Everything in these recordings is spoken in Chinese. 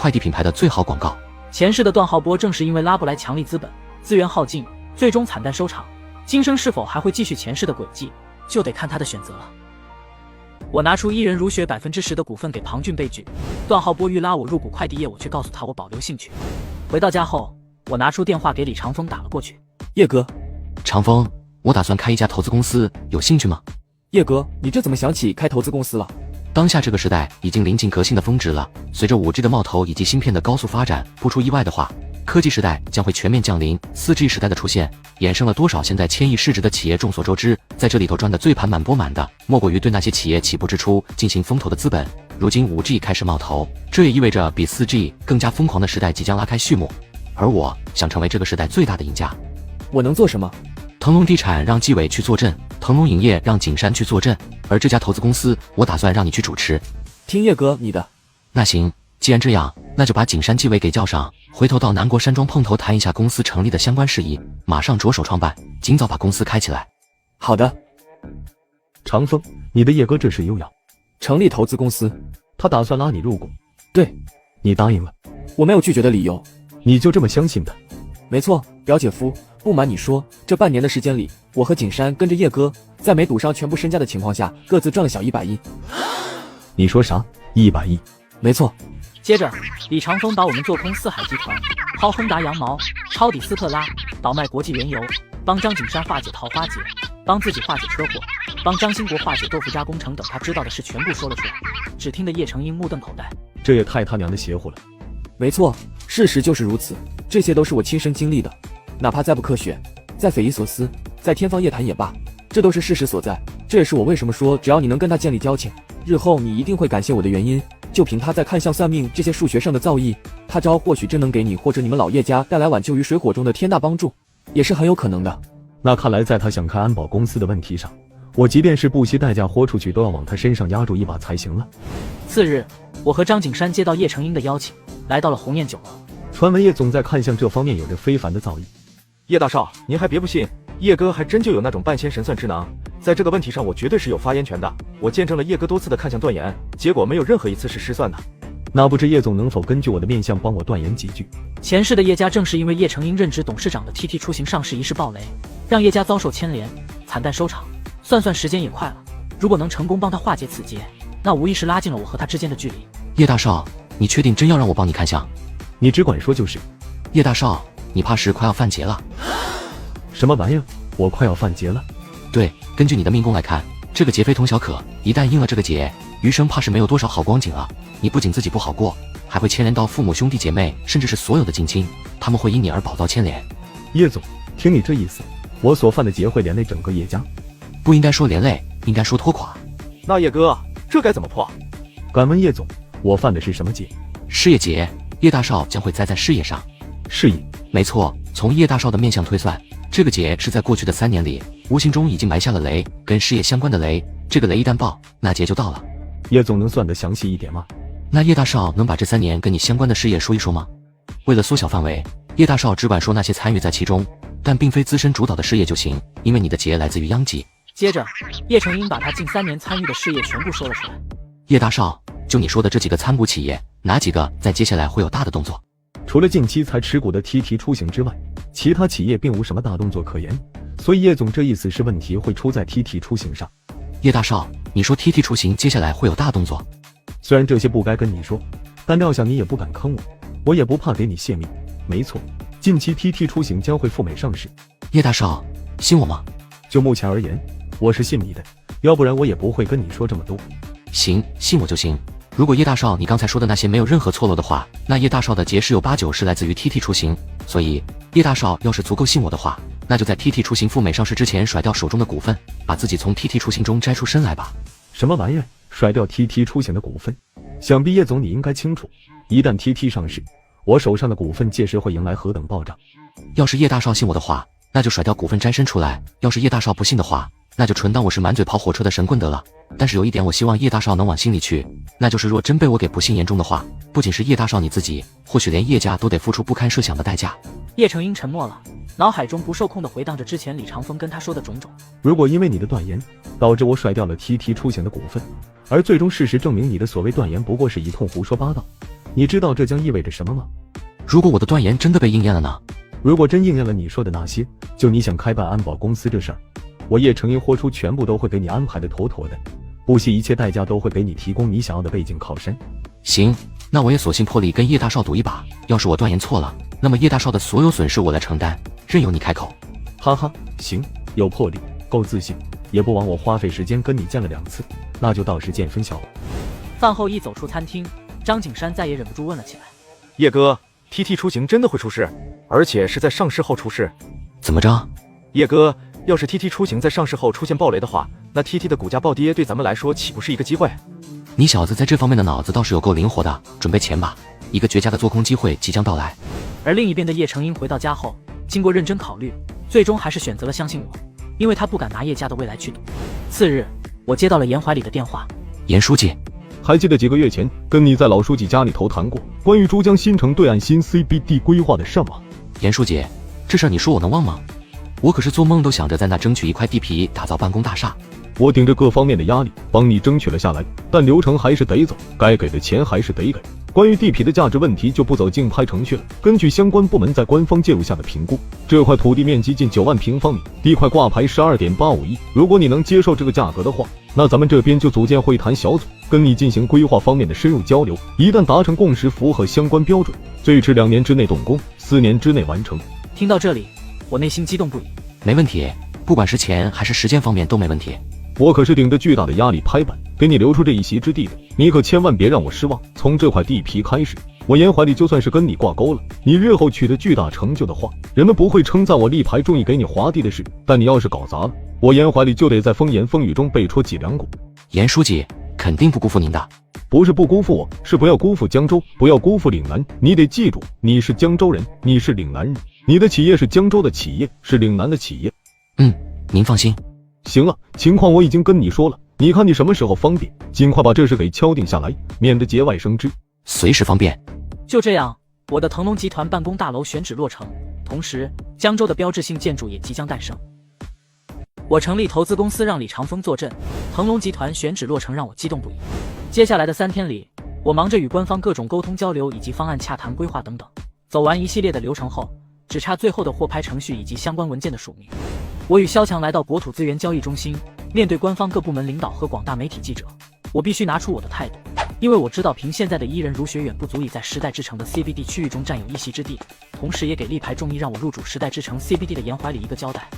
快递品牌的最好广告。前世的段浩波正是因为拉不来强力资本，资源耗尽，最终惨淡收场。今生是否还会继续前世的轨迹，就得看他的选择了。我拿出伊人如雪10%的股份给庞俊被拒，段浩波欲拉我入股快递业，我却告诉他我保留兴趣。回到家后，我拿出电话给李长风打了过去。叶哥，长风，我打算开一家投资公司，有兴趣吗？叶哥，你这怎么想起开投资公司了？当下这个时代已经临近革新的峰值了，随着 5G 的冒头以及芯片的高速发展，不出意外的话，科技时代将会全面降临。4G 时代的出现，衍生了多少现在1000亿市值的企业众所周知，在这里头赚的醉盘满钵满的，莫过于对那些企业起步之初进行风投的资本。如今 5G 开始冒头，这也意味着比 4G 更加疯狂的时代即将拉开序幕，而我想成为这个时代最大的赢家。我能做什么？腾龙地产让纪委去坐镇，腾龙影业让景山去坐镇，而这家投资公司我打算让你去主持。听叶哥你的。那行，既然这样，那就把景山纪委给叫上，回头到南国山庄碰头谈一下公司成立的相关事宜，马上着手创办，尽早把公司开起来。好的。长风，你的叶哥这是又要成立投资公司，他打算拉你入股？对，你答应了？我没有拒绝的理由。你就这么相信他？没错，表姐夫，不瞒你说，这半年的时间里，我和景山跟着叶哥，在没赌上全部身家的情况下，各自赚了小100亿。你说啥？100亿？没错。接着，李长风把我们做空四海集团，薅亨达羊毛，抄底斯特拉，倒卖国际原油，帮张景山化解桃花劫，帮自己化解车祸，帮张兴国化解豆腐渣工程等他知道的事全部说了出来。只听得叶成英目瞪口呆，这也太他娘的邪乎了。没错，事实就是如此，这些都是我亲身经历的，哪怕再不科学，再匪夷所思，再天方夜谭也罢，这都是事实所在。这也是我为什么说，只要你能跟他建立交情，日后你一定会感谢我的原因。就凭他在看相算命这些数学上的造诣，他招或许真能给你或者你们老叶家带来挽救于水火中的天大帮助，也是很有可能的。那看来在他想开安保公司的问题上，我即便是不惜代价豁出去，都要往他身上压住一把才行了。次日，我和张景山接到叶成英的邀请，来到了鸿雁酒楼。传闻叶总在看相这方面有着非凡的造诣。叶大少，您还别不信，叶哥还真就有那种半仙神算之能，在这个问题上我绝对是有发言权的。我见证了叶哥多次的看相断言，结果没有任何一次是失算的。那不知叶总能否根据我的面相帮我断言几句？前世的叶家正是因为叶成英任职董事长的 TT 出行上市一事暴雷，让叶家遭受牵连，惨淡收场。算算时间也快了，如果能成功帮他化解此劫，那无疑是拉近了我和他之间的距离。叶大少，你确定真要让我帮你看相？你只管说就是。叶大少，你怕是快要犯劫了？什么玩意儿？我快要犯劫了？对，根据你的命宫来看，这个劫非同小可，一旦应了这个劫，余生怕是没有多少好光景了。你不仅自己不好过，还会牵连到父母兄弟姐妹，甚至是所有的近亲，他们会因你而饱遭牵连。叶总，听你这意思，我所犯的劫会连累整个叶家？不应该说连累，应该说拖垮。那叶哥，这该怎么破？敢问叶总，我犯的是什么劫？事业劫，叶大少将会栽在事业上。事业？没错，从叶大少的面相推算，这个劫是在过去的3年里，无形中已经埋下了雷，跟事业相关的雷。这个雷一旦爆，那劫就到了。叶总能算得详细一点吗？那叶大少能把这3年跟你相关的事业说一说吗？为了缩小范围，叶大少只管说那些参与在其中，但并非资深主导的事业就行，因为你的劫来自于央企。接着，叶成英把他近3年参与的事业全部说了出来。叶大少，就你说的这几个参股企业，哪几个在接下来会有大的动作？除了近期才持股的 TT 出行之外，其他企业并无什么大动作可言，所以叶总这意思是问题会出在 TT 出行上。叶大少，你说 TT 出行接下来会有大动作？虽然这些不该跟你说，但料想你也不敢坑我，我也不怕给你泄密。没错，近期 TT 出行将会赴美上市。叶大少，信我吗？就目前而言，我是信你的，要不然我也不会跟你说这么多。行，信我就行。如果叶大少你刚才说的那些没有任何错漏的话，那叶大少的劫是有8、9是来自于 TT 出行。所以叶大少要是足够信我的话，那就在 TT 出行赴美上市之前甩掉手中的股份，把自己从 TT 出行中摘出身来吧。什么玩意儿？甩掉 TT 出行的股份？想必叶总你应该清楚，一旦 TT 上市，我手上的股份届时会迎来何等暴涨。要是叶大少信我的话，那就甩掉股份摘身出来；要是叶大少不信的话，那就纯当我是满嘴跑火车的神棍得了。但是有一点我希望叶大少能往心里去，那就是若真被我给不幸言中的话，不仅是叶大少你自己，或许连叶家都得付出不堪设想的代价。叶成英沉默了，脑海中不受控地回荡着之前李长风跟他说的种种。如果因为你的断言导致我甩掉了 TT 出行的股份，而最终事实证明你的所谓断言不过是一通胡说八道，你知道这将意味着什么吗？如果我的断言真的被应验了呢？如果真应验了你说的那些，就你想开办安保公司这事儿，我叶成英豁出全部都会给你安排的妥妥的，不惜一切代价都会给你提供你想要的背景靠山。行，那我也索性破例跟叶大少赌一把，要是我断言错了，那么叶大少的所有损失我来承担，任由你开口。哈哈，行，有魄力，够自信，也不枉我花费时间跟你见了2次，那就到时见分晓了。饭后一走出餐厅，张景山再也忍不住问了起来：叶哥，TT 出行真的会出事，而且是在上市后出事？怎么着？叶哥，要是 TT 出行在上市后出现暴雷的话，那 TT 的股价暴跌对咱们来说岂不是一个机会？你小子在这方面的脑子倒是有够灵活的，准备钱吧，一个绝佳的做空机会即将到来。而另一边的叶成英回到家后，经过认真考虑，最终还是选择了相信我，因为他不敢拿叶家的未来去赌。次日，我接到了严怀礼的电话。严书记，还记得几个月前跟你在老书记家里头谈过关于珠江新城对岸新 CBD 规划的事吗？严书记，这事儿你说我能忘吗？我可是做梦都想着在那争取一块地皮打造办公大厦。我顶着各方面的压力帮你争取了下来，但流程还是得走，该给的钱还是得给。关于地皮的价值问题就不走竞拍程序了，根据相关部门在官方介入下的评估，这块土地面积近9万平方米，地块挂牌12.85亿。如果你能接受这个价格的话，那咱们这边就组建会谈小组，跟你进行规划方面的深入交流。一旦达成共识，符合相关标准，最迟2年之内动工，4年之内完成。听到这里，我内心激动不已。没问题，不管是钱还是时间方面都没问题。我可是顶着巨大的压力拍板，给你留出这一席之地的，你可千万别让我失望。从这块地皮开始，我严怀里就算是跟你挂钩了，你日后取得巨大成就的话，人们不会称赞我力排众议给你划地的事，但你要是搞砸了，我严怀里就得在风言风语中被戳脊梁骨。严书记肯定不辜负您的。不是不辜负我，是不要辜负江州，不要辜负岭南。你得记住，你是江州人，你是岭南人，你的企业是江州的企业，是岭南的企业。您放心。行了，情况我已经跟你说了，你看你什么时候方便，尽快把这事给敲定下来，免得节外生枝。随时方便。就这样，我的腾龙集团办公大楼选址落成，同时江州的标志性建筑也即将诞生。我成立投资公司让李长风坐镇，腾龙集团选址落成让我激动不已。接下来的3天里，我忙着与官方各种沟通交流以及方案洽谈规划等等，走完一系列的流程后，只差最后的获拍程序以及相关文件的署名。我与萧强来到国土资源交易中心，面对官方各部门领导和广大媒体记者，我必须拿出我的态度，因为我知道凭现在的伊人儒学远不足以在时代之城的 CBD 区域中占有一席之地，同时也给力排众议让我入主时代之城 CBD 的严怀里一个交代。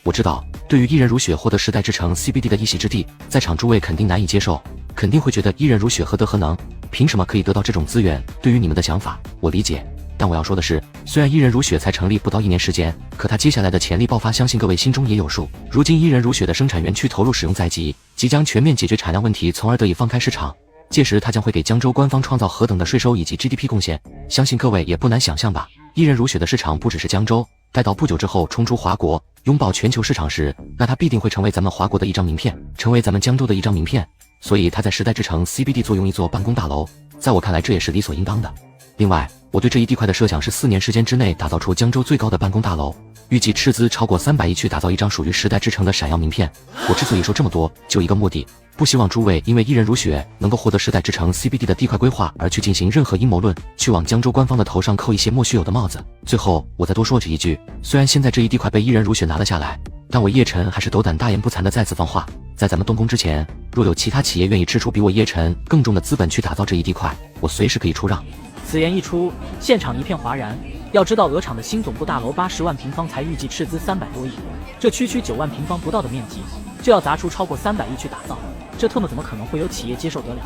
我知道，对于伊人儒雪获得时代之城 CBD 的一席之地，在场诸位肯定难以接受，肯定会觉得伊人儒雪何德何能，凭什么可以得到这种资源？对于你们的想法，我理解。但我要说的是，虽然伊人儒雪才成立不到1年时间，可它接下来的潜力爆发，相信各位心中也有数。如今伊人儒雪的生产园区投入使用在即，即将全面解决产量问题，从而得以放开市场。届时它将会给江州官方创造何等的税收以及 GDP 贡献，相信各位也不难想象吧。伊人儒雪的市场不只是江州，待到不久之后冲出华国，拥抱全球市场时，那它必定会成为咱们华国的一张名片，成为咱们江州的一张名片。所以它在时代之城 CBD 作用一座办公大楼，在我看来这也是理所应当的。另外，我对这一地块的设想是4年时间之内打造出江州最高的办公大楼，预计斥资超过300亿去打造一张属于时代之城的闪耀名片。我之所以说这么多，就一个目的，不希望诸位因为伊人儒雪能够获得时代之城 CBD 的地块规划而去进行任何阴谋论，去往江州官方的头上扣一些莫须有的帽子。最后，我再多说这一句，虽然现在这一地块被伊人儒雪拿了下来，但我叶晨还是斗胆大言不惭的再次放话，在咱们动工之前，若有其他企业愿意支出比我叶晨更重的资本去打造这一地块，我随时可以出让。此言一出，现场一片哗然。要知道，鹅厂的新总部大楼80万平方才预计斥资300多亿，这区9万平方不到的面积，就要砸出超过300亿去打造，这特么怎么可能会有企业接受得了？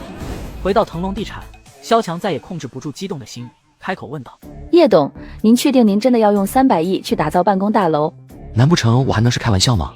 回到腾龙地产，萧强再也控制不住激动的心，开口问道：“叶董，您确定您真的要用300亿去打造办公大楼？难不成我还能是开玩笑吗？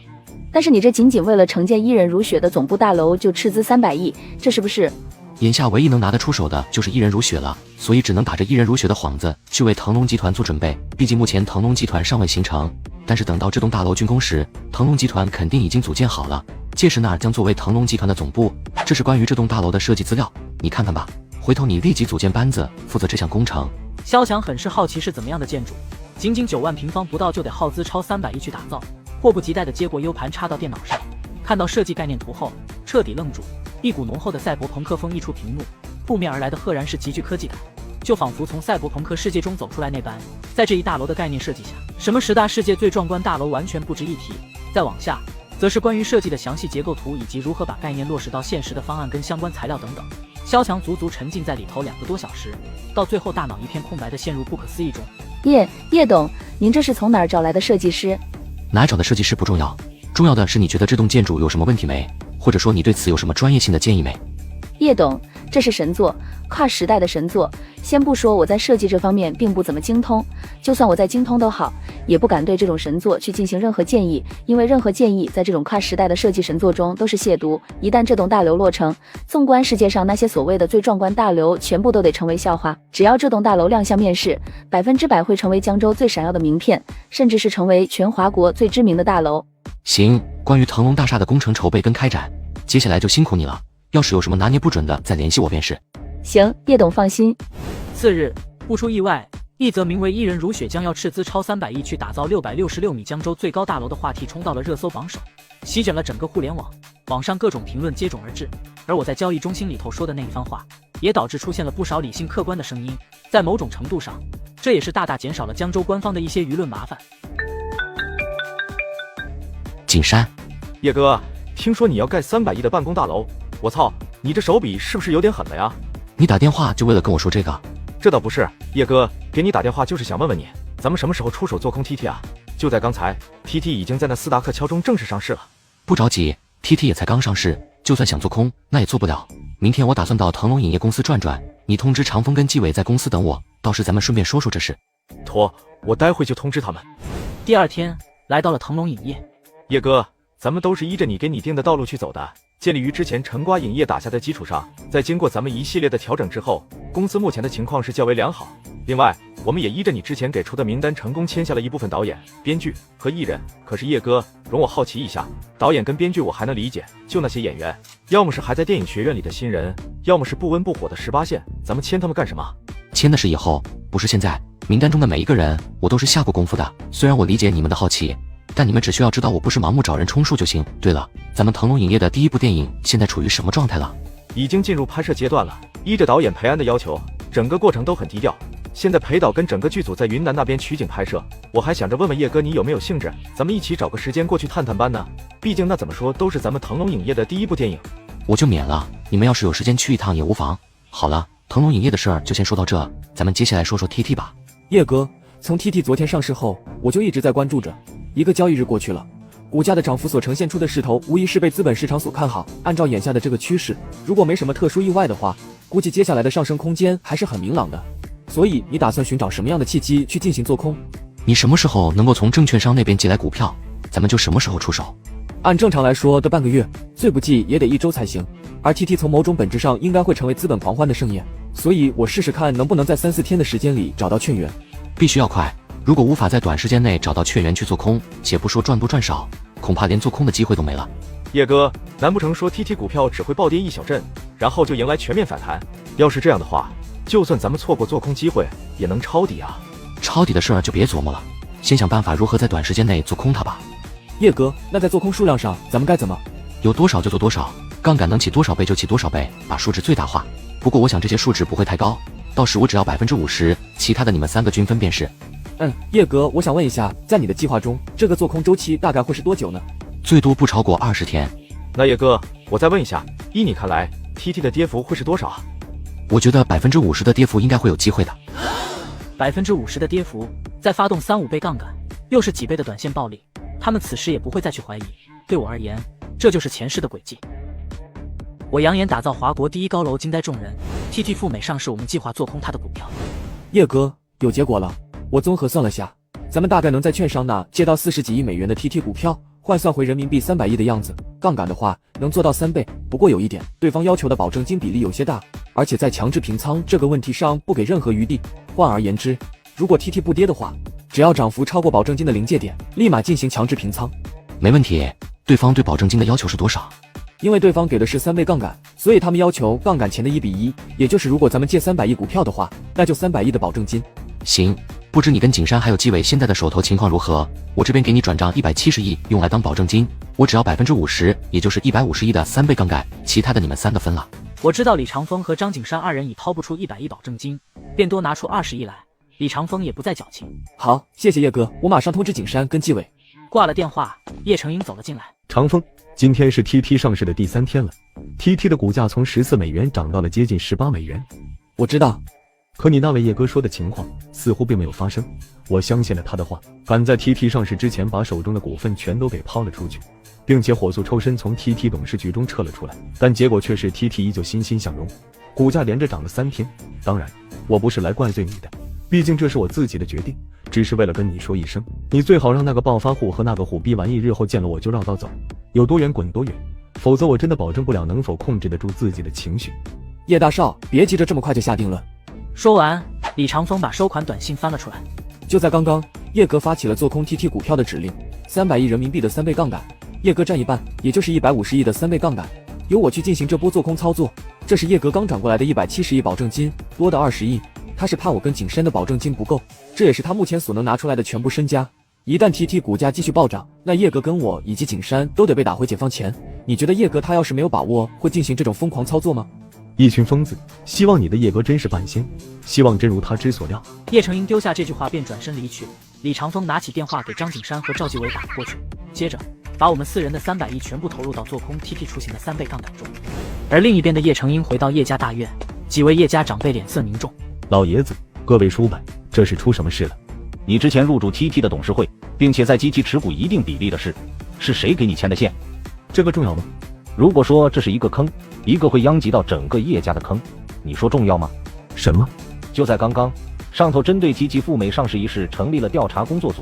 但是你这仅仅为了承建伊人儒雪的总部大楼就斥资300亿，这是不是？”眼下唯一能拿得出手的就是伊人儒雪了，所以只能打着伊人儒雪的幌子去为腾龙集团做准备。毕竟目前腾龙集团尚未形成，但是等到这栋大楼竣工时，腾龙集团肯定已经组建好了，届时那儿将作为腾龙集团的总部。这是关于这栋大楼的设计资料，你看看吧。回头你立即组建班子负责这项工程。萧强很是好奇是怎么样的建筑，仅仅9万平方不到就得耗资超300亿去打造，迫不及待地接过 U 盘插到电脑上，看到设计概念图后彻底愣住。一股浓厚的赛博朋克风溢出屏幕，扑面而来的赫然是极具科技感。就仿佛从赛博朋克世界中走出来那般。在这一大楼的概念设计下，什么10大世界最壮观大楼完全不值一提。再往下，则是关于设计的详细结构图以及如何把概念落实到现实的方案跟相关材料等等。萧强足足沉浸在里头2个多小时，到最后大脑一片空白的陷入不可思议中。叶董，您这是从哪儿找来的设计师？哪找的设计师不重要，重要的是你觉得这栋建筑有什么问题没，或者说你对此有什么专业性的建议没？叶董，这是神作，跨时代的神作。先不说我在设计这方面并不怎么精通，就算我再精通都好，也不敢对这种神作去进行任何建议，因为任何建议在这种跨时代的设计神作中都是亵渎。一旦这栋大楼落成，纵观世界上那些所谓的最壮观大楼，全部都得成为笑话。只要这栋大楼亮相面世，100%会成为江州最闪耀的名片，甚至是成为全华国最知名的大楼。行，关于腾龙大厦的工程筹备跟开展，接下来就辛苦你了。要是有什么拿捏不准的，再联系我便是。行，叶董放心。次日，不出意外，一则名为伊人如雪将要斥资超300亿去打造666米江州最高大楼的话题冲到了热搜榜首，席卷了整个互联网，网上各种评论接踵而至。而我在交易中心里头说的那一番话，也导致出现了不少理性客观的声音。在某种程度上，这也是大大减少了江州官方的一些舆论麻烦。景山，叶哥，听说你要盖300亿的办公大楼，我操，你这手笔是不是有点狠了呀？你打电话就为了跟我说这个？这倒不是，叶哥，给你打电话就是想问问你，咱们什么时候出手做空 TT 啊？就在刚才 ，TT 已经在那4大客敲中正式上市了。不着急 ，TT 也才刚上市，就算想做空，那也做不了。明天我打算到腾龙影业公司转转，你通知长风跟纪委在公司等我，到时咱们顺便说说这事。妥，我待会就通知他们。第二天，来到了腾龙影业。叶哥，咱们都是依着你给你定的道路去走的，建立于之前晨瓜影业打下的基础上，在经过咱们一系列的调整之后，公司目前的情况是较为良好。另外，我们也依着你之前给出的名单，成功签下了一部分导演、编剧和艺人。可是叶哥，容我好奇一下，导演跟编剧我还能理解，就那些演员，要么是还在电影学院里的新人，要么是不温不火的18线，咱们签他们干什么？签的是以后，不是现在。名单中的每一个人，我都是下过功夫的。虽然我理解你们的好奇，但你们只需要知道我不是盲目找人充数就行。对了，咱们腾龙影业的第一部电影现在处于什么状态了？已经进入拍摄阶段了，依着导演裴安的要求，整个过程都很低调。现在裴导跟整个剧组在云南那边取景拍摄，我还想着问问叶哥你有没有兴致，咱们一起找个时间过去探探班呢？毕竟那怎么说都是咱们腾龙影业的第一部电影。我就免了，你们要是有时间去一趟也无妨。好了，腾龙影业的事儿就先说到这，咱们接下来说说 TT 吧。叶哥，从 TT 昨天上市后，我就一直在关注着。一个交易日过去了，股价的涨幅所呈现出的势头，无疑是被资本市场所看好。按照眼下的这个趋势，如果没什么特殊意外的话，估计接下来的上升空间还是很明朗的。所以你打算寻找什么样的契机去进行做空？你什么时候能够从证券商那边寄来股票，咱们就什么时候出手。按正常来说的半个月，最不济也得1周才行。而 TT 从某种本质上应该会成为资本狂欢的盛宴，所以我试试看能不能在3-4天的时间里找到券源。必须要快，如果无法在短时间内找到券源去做空，且不说赚多赚少，恐怕连做空的机会都没了。叶哥，难不成说 TT 股票只会暴跌一小阵，然后就迎来全面反弹？要是这样的话，就算咱们错过做空机会，也能抄底啊！抄底的事儿就别琢磨了，先想办法如何在短时间内做空它吧。叶哥，那在做空数量上，咱们该怎么？有多少就做多少，杠杆能起多少倍就起多少倍，把数值最大化。不过我想这些数值不会太高，到时我只要50%，其他的你们3个均分便是。叶哥，我想问一下，在你的计划中，这个做空周期大概会是多久呢？最多不超过20天。那叶哥，我再问一下，依你看来 ，TT 的跌幅会是多少啊？我觉得50%的跌幅应该会有机会的。50%的跌幅，再发动3-5倍杠杆，又是几倍的短线暴利，他们此时也不会再去怀疑。对我而言，这就是前世的轨迹。我扬言打造华国第一高楼，惊呆众人。TT 赴美上市，我们计划做空它的股票。叶哥，有结果了。我综合算了下，咱们大概能在券商那借到40几亿美元的 TT 股票，换算回人民币300亿的样子。杠杆的话，能做到3倍。不过有一点，对方要求的保证金比例有些大，而且在强制平仓这个问题上不给任何余地。换而言之，如果 TT 不跌的话，只要涨幅超过保证金的临界点，立马进行强制平仓。没问题。对方对保证金的要求是多少？因为对方给的是3倍杠杆，所以他们要求杠杆前的1比1，也就是如果咱们借300亿股票的话，那就300亿的保证金。行，不知你跟景山还有纪委现在的手头情况如何？我这边给你转账170亿，用来当保证金，我只要50%，也就是150亿的3倍杠杆，其他的你们3个分了。我知道李长风和张景山二人已掏不出100亿保证金，便多拿出20亿来。李长风也不再矫情。好，谢谢叶哥，我马上通知景山跟纪委。挂了电话，叶成英走了进来。长风，今天是 TT 上市的第3天了 ，TT 的股价从14美元涨到了接近18美元。我知道，可你那位叶哥说的情况似乎并没有发生。我相信了他的话，赶在 TT 上市之前把手中的股份全都给抛了出去，并且火速抽身从 TT 董事局中撤了出来。但结果却是 TT 依旧欣欣向荣，股价连着涨了3天。当然，我不是来怪罪你的，毕竟这是我自己的决定，只是为了跟你说一声，你最好让那个暴发户和那个虎逼玩意日后见了我就绕道走，有多远滚多远，否则我真的保证不了能否控制得住自己的情绪。叶大少，别急着这么快就下定论。说完，李长风把收款短信翻了出来。就在刚刚，叶哥发起了做空 TT 股票的指令，300亿人民币的3倍杠杆，叶哥占一半，也就是150亿的3倍杠杆，由我去进行这波做空操作。这是叶哥刚转过来的170亿保证金，多的20亿，他是怕我跟景山的保证金不够，这也是他目前所能拿出来的全部身家。一旦 TT 股价继续暴涨，那叶哥跟我以及景山都得被打回解放前。你觉得叶哥他要是没有把握，会进行这种疯狂操作吗？一群疯子，希望你的叶哥真是半仙，希望真如他之所料。叶成英丢下这句话便转身离去。李长风拿起电话给张景山和赵继伟打了过去，接着把我们4人的300亿全部投入到做空 TT 雏形的3倍杠杆中。而另一边的叶成英回到叶家大院，几位叶家长辈脸色凝重。老爷子，各位叔伯，这是出什么事了？你之前入主 TT 的董事会，并且在机器持股一定比例的事，是谁给你牵的线？这个重要吗？如果说这是一个坑，一个会殃及到整个叶家的坑，你说重要吗？什么？就在刚刚，上头针对 TT 赴美上市一事成立了调查工作组。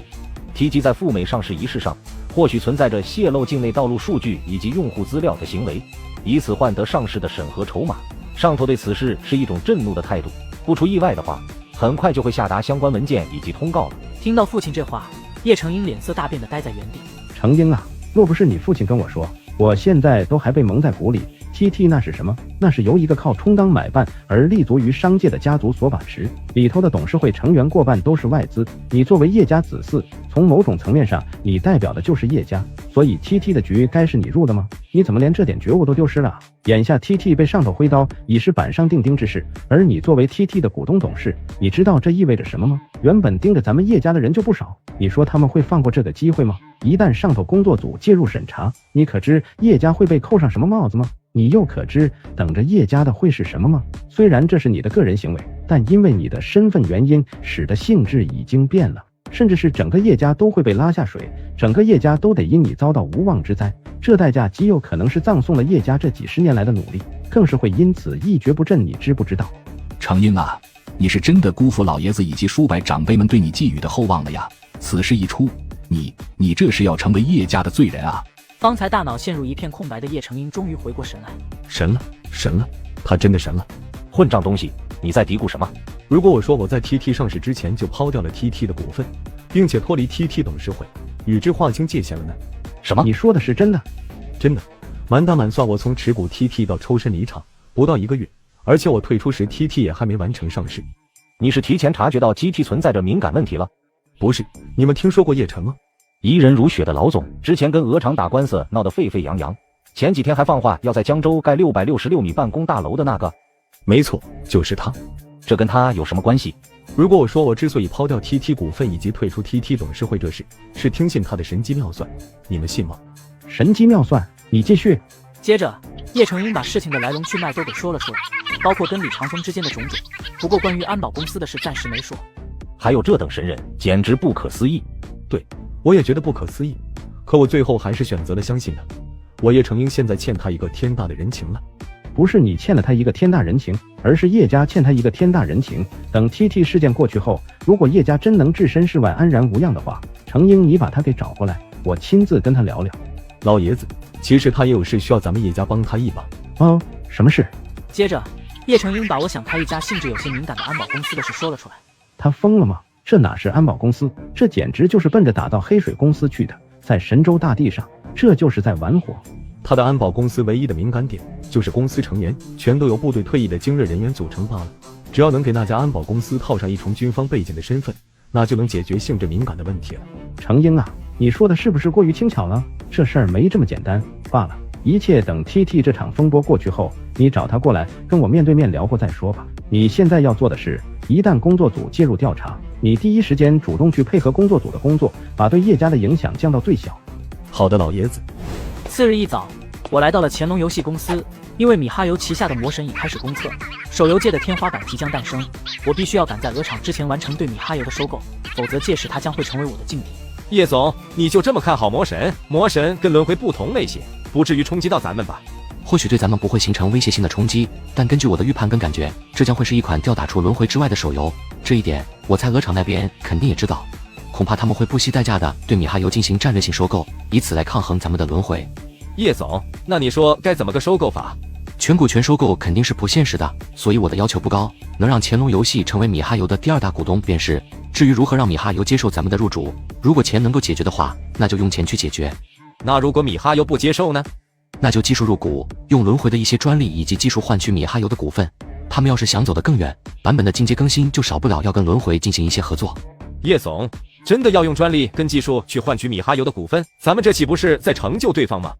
TT 在赴美上市一事上，或许存在着泄露境内道路数据以及用户资料的行为，以此换得上市的审核筹码。上头对此事是一种震怒的态度，不出意外的话，很快就会下达相关文件以及通告了。听到父亲这话，叶成英脸色大变的呆在原地。成英啊，若不是你父亲跟我说，我现在都还被蒙在鼓里。TT 那是什么？那是由一个靠充当买办而立足于商界的家族所把持，里头的董事会成员过半都是外资。你作为叶家子嗣，从某种层面上，你代表的就是叶家，所以 TT 的局该是你入的吗？你怎么连这点觉悟都丢失了？眼下 TT 被上头挥刀，已是板上钉钉之事，而你作为 TT 的股东董事，你知道这意味着什么吗？原本盯着咱们叶家的人就不少，你说他们会放过这个机会吗？一旦上头工作组介入审查，你可知叶家会被扣上什么帽子吗？你又可知等着叶家的会是什么吗？虽然这是你的个人行为，但因为你的身份原因，使得性质已经变了，甚至是整个叶家都会被拉下水，整个叶家都得因你遭到无妄之灾。这代价极有可能是葬送了叶家这几十年来的努力，更是会因此一蹶不振，你知不知道？成英啊，你是真的辜负老爷子以及叔伯长辈们对你寄予的厚望了呀！此事一出，你这是要成为叶家的罪人啊！方才大脑陷入一片空白的叶成英终于回过神来。神了，神了，他真的神了！混账东西，你在嘀咕什么？如果我说我在 TT 上市之前就抛掉了 TT 的股份，并且脱离 TT 董事会，与之划清界限了呢？什么？你说的是真的？真的，满打满算我从持股 TT 到抽身离场不到1个月，而且我退出时 TT 也还没完成上市。你是提前察觉到 TT 存在着敏感问题了？不是，你们听说过叶城吗？疑人如雪的老总，之前跟鹅厂打官司闹得沸沸扬扬，前几天还放话要在江州盖666米办公大楼的那个。没错，就是他。这跟他有什么关系？如果我说我之所以抛掉 TT 股份以及退出 TT 董事会这事，是听信他的神机妙算，你们信吗？神机妙算，你继续。接着，叶成英把事情的来龙去脉都给说了出来，包括跟李长风之间的种种。不过关于安保公司的事暂时没说。还有这等神人，简直不可思议。对，我也觉得不可思议，可我最后还是选择了相信他。我叶成英现在欠他一个天大的人情了。不是你欠了他一个天大人情，而是叶家欠他一个天大人情。等 TT 事件过去后，如果叶家真能置身事外安然无恙的话，成英你把他给找过来，我亲自跟他聊聊。老爷子，其实他也有事需要咱们叶家帮他一把。哦，什么事？接着，叶成英把我想开一家性质有些敏感的安保公司的事说了出来。他疯了吗？这哪是安保公司，这简直就是奔着打到黑水公司去的，在神州大地上，这就是在玩火。他的安保公司唯一的敏感点就是公司成员全都由部队退役的精锐人员组成罢了。只要能给那家安保公司套上一重军方背景的身份，那就能解决性质敏感的问题了。成英啊，你说的是不是过于轻巧了？这事儿没这么简单罢了。一切等 TT 这场风波过去后，你找他过来跟我面对面聊过再说吧。你现在要做的是，一旦工作组介入调查，你第一时间主动去配合工作组的工作，把对叶家的影响降到最小。好的，老爷子。次日一早，我来到了乾隆游戏公司，因为米哈游旗下的魔神已开始公测，手游界的天花板即将诞生，我必须要赶在鹅厂之前完成对米哈游的收购，否则届时它将会成为我的劲敌。叶总，你就这么看好魔神？魔神跟轮回不同类型，不至于冲击到咱们吧？或许对咱们不会形成威胁性的冲击，但根据我的预判跟感觉，这将会是一款吊打出轮回之外的手游。这一点，我猜鹅厂那边肯定也知道，恐怕他们会不惜代价的对米哈游进行战略性收购，以此来抗衡咱们的轮回。叶总，那你说该怎么个收购法？全股权收购肯定是不现实的，所以我的要求不高，能让乾隆游戏成为米哈游的第2大股东便是。至于如何让米哈游接受咱们的入主，如果钱能够解决的话，那就用钱去解决。那如果米哈游不接受呢？那就技术入股，用轮回的一些专利以及技术换取米哈游的股份。他们要是想走得更远，版本的进阶更新就少不了要跟轮回进行一些合作。叶总，真的要用专利跟技术去换取米哈游的股份？咱们这岂不是在成就对方吗？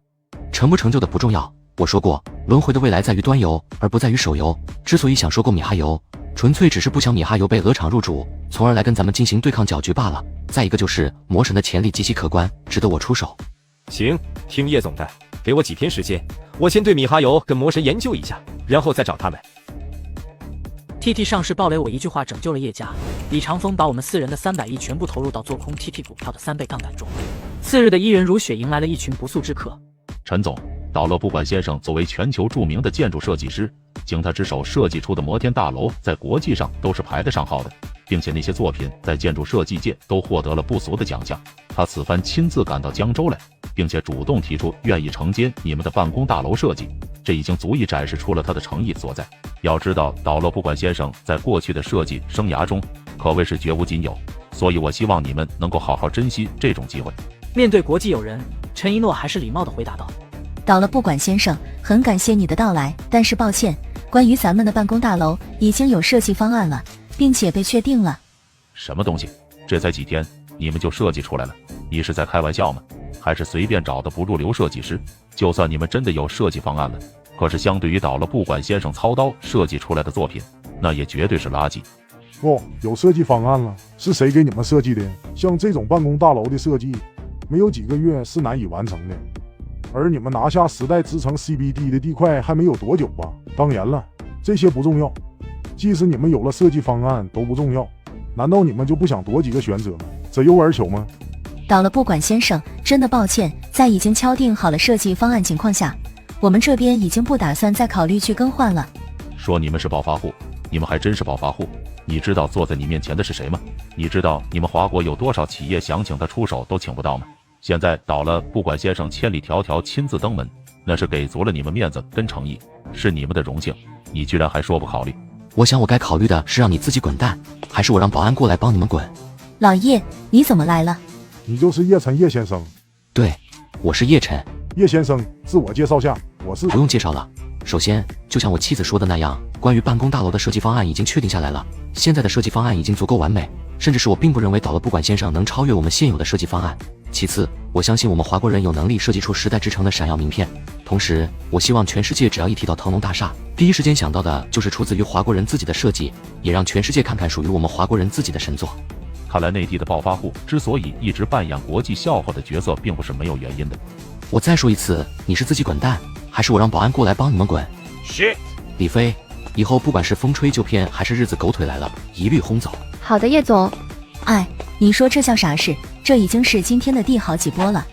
成不成就的不重要，我说过，轮回的未来在于端游，而不在于手游。之所以想收购米哈游，纯粹只是不想米哈游被鹅厂入主，从而来跟咱们进行对抗搅局罢了。再一个就是魔神的潜力极其可观，值得我出手。行，听叶总的，给我几天时间，我先对米哈游跟魔神研究一下，然后再找他们。TT 上市暴雷，我一句话拯救了叶家。李长风把我们4人的300亿全部投入到做空 TT 股票的3倍杠杆中。次日的伊人如雪迎来了一群不速之客。陈总，岛乐不管先生作为全球著名的建筑设计师，经他之手设计出的摩天大楼在国际上都是排得上号的，并且那些作品在建筑设计界都获得了不俗的奖项。他此番亲自赶到江州来，并且主动提出愿意承接你们的办公大楼设计，这已经足以展示出了他的诚意所在。要知道，岛乐不管先生在过去的设计生涯中可谓是绝无仅有，所以我希望你们能够好好珍惜这种机会。面对国际友人，陈一诺还是礼貌地回答道：岛乐不管先生，很感谢你的到来，但是抱歉，关于咱们的办公大楼已经有设计方案了，并且被确定了。什么东西？这才几天你们就设计出来了？你是在开玩笑吗？还是随便找的不入流设计师？就算你们真的有设计方案了，可是相对于岛乐不管先生操刀设计出来的作品，那也绝对是垃圾。哦，有设计方案了，是谁给你们设计的？像这种办公大楼的设计，没有几个月是难以完成的。而你们拿下时代之城 CBD 的地块还没有多久吧？当然了，这些不重要，即使你们有了设计方案都不重要。难道你们就不想多几个选择吗？择优而求吗？岛乐不管先生，真的抱歉，在已经敲定好了设计方案情况下，我们这边已经不打算再考虑去更换了。说你们是暴发户，你们还真是暴发户。你知道坐在你面前的是谁吗？你知道你们华国有多少企业想请他出手都请不到吗？现在岛乐不管先生千里迢迢亲自登门，那是给足了你们面子跟诚意，是你们的荣幸。你居然还说不考虑？我想我该考虑的是让你自己滚蛋，还是我让保安过来帮你们滚？老叶，你怎么来了？你就是叶晨叶先生。对，我是叶晨。叶先生，自我介绍下，我是……不用介绍了。首先，就像我妻子说的那样，关于办公大楼的设计方案已经确定下来了。现在的设计方案已经足够完美，甚至是我并不认为岛乐不管先生能超越我们现有的设计方案。其次，我相信我们华国人有能力设计出时代之城的闪耀名片。同时，我希望全世界只要一提到腾龙大厦，第一时间想到的就是出自于华国人自己的设计，也让全世界看看属于我们华国人自己的神作。看来内地的暴发户之所以一直扮演国际笑话的角色，并不是没有原因的。我再说一次，你是自己滚蛋，还是我让保安过来帮你们滚？是。李飞，以后不管是风吹就骗，还是日子狗腿来了，一律轰走。好的，叶总。哎，你说这叫啥事？这已经是今天的第好几波了。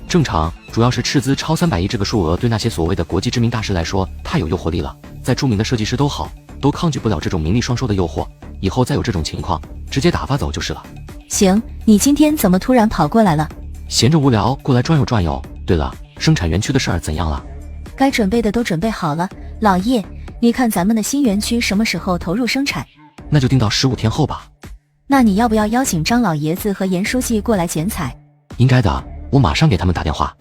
正常，主要是斥资超300亿这个数额对那些所谓的国际知名大师来说太有诱惑力了，再著名的设计师都好，都抗拒不了这种名利双收的诱惑。以后再有这种情况，直接打发走就是了。行，你今天怎么突然跑过来了？闲着无聊，过来转悠转悠。对了，生产园区的事儿怎样了？该准备的都准备好了。老叶，你看咱们的新园区什么时候投入生产？那就定到15天后吧。那你要不要邀请张老爷子和严书记过来剪彩？应该的，我马上给他们打电话。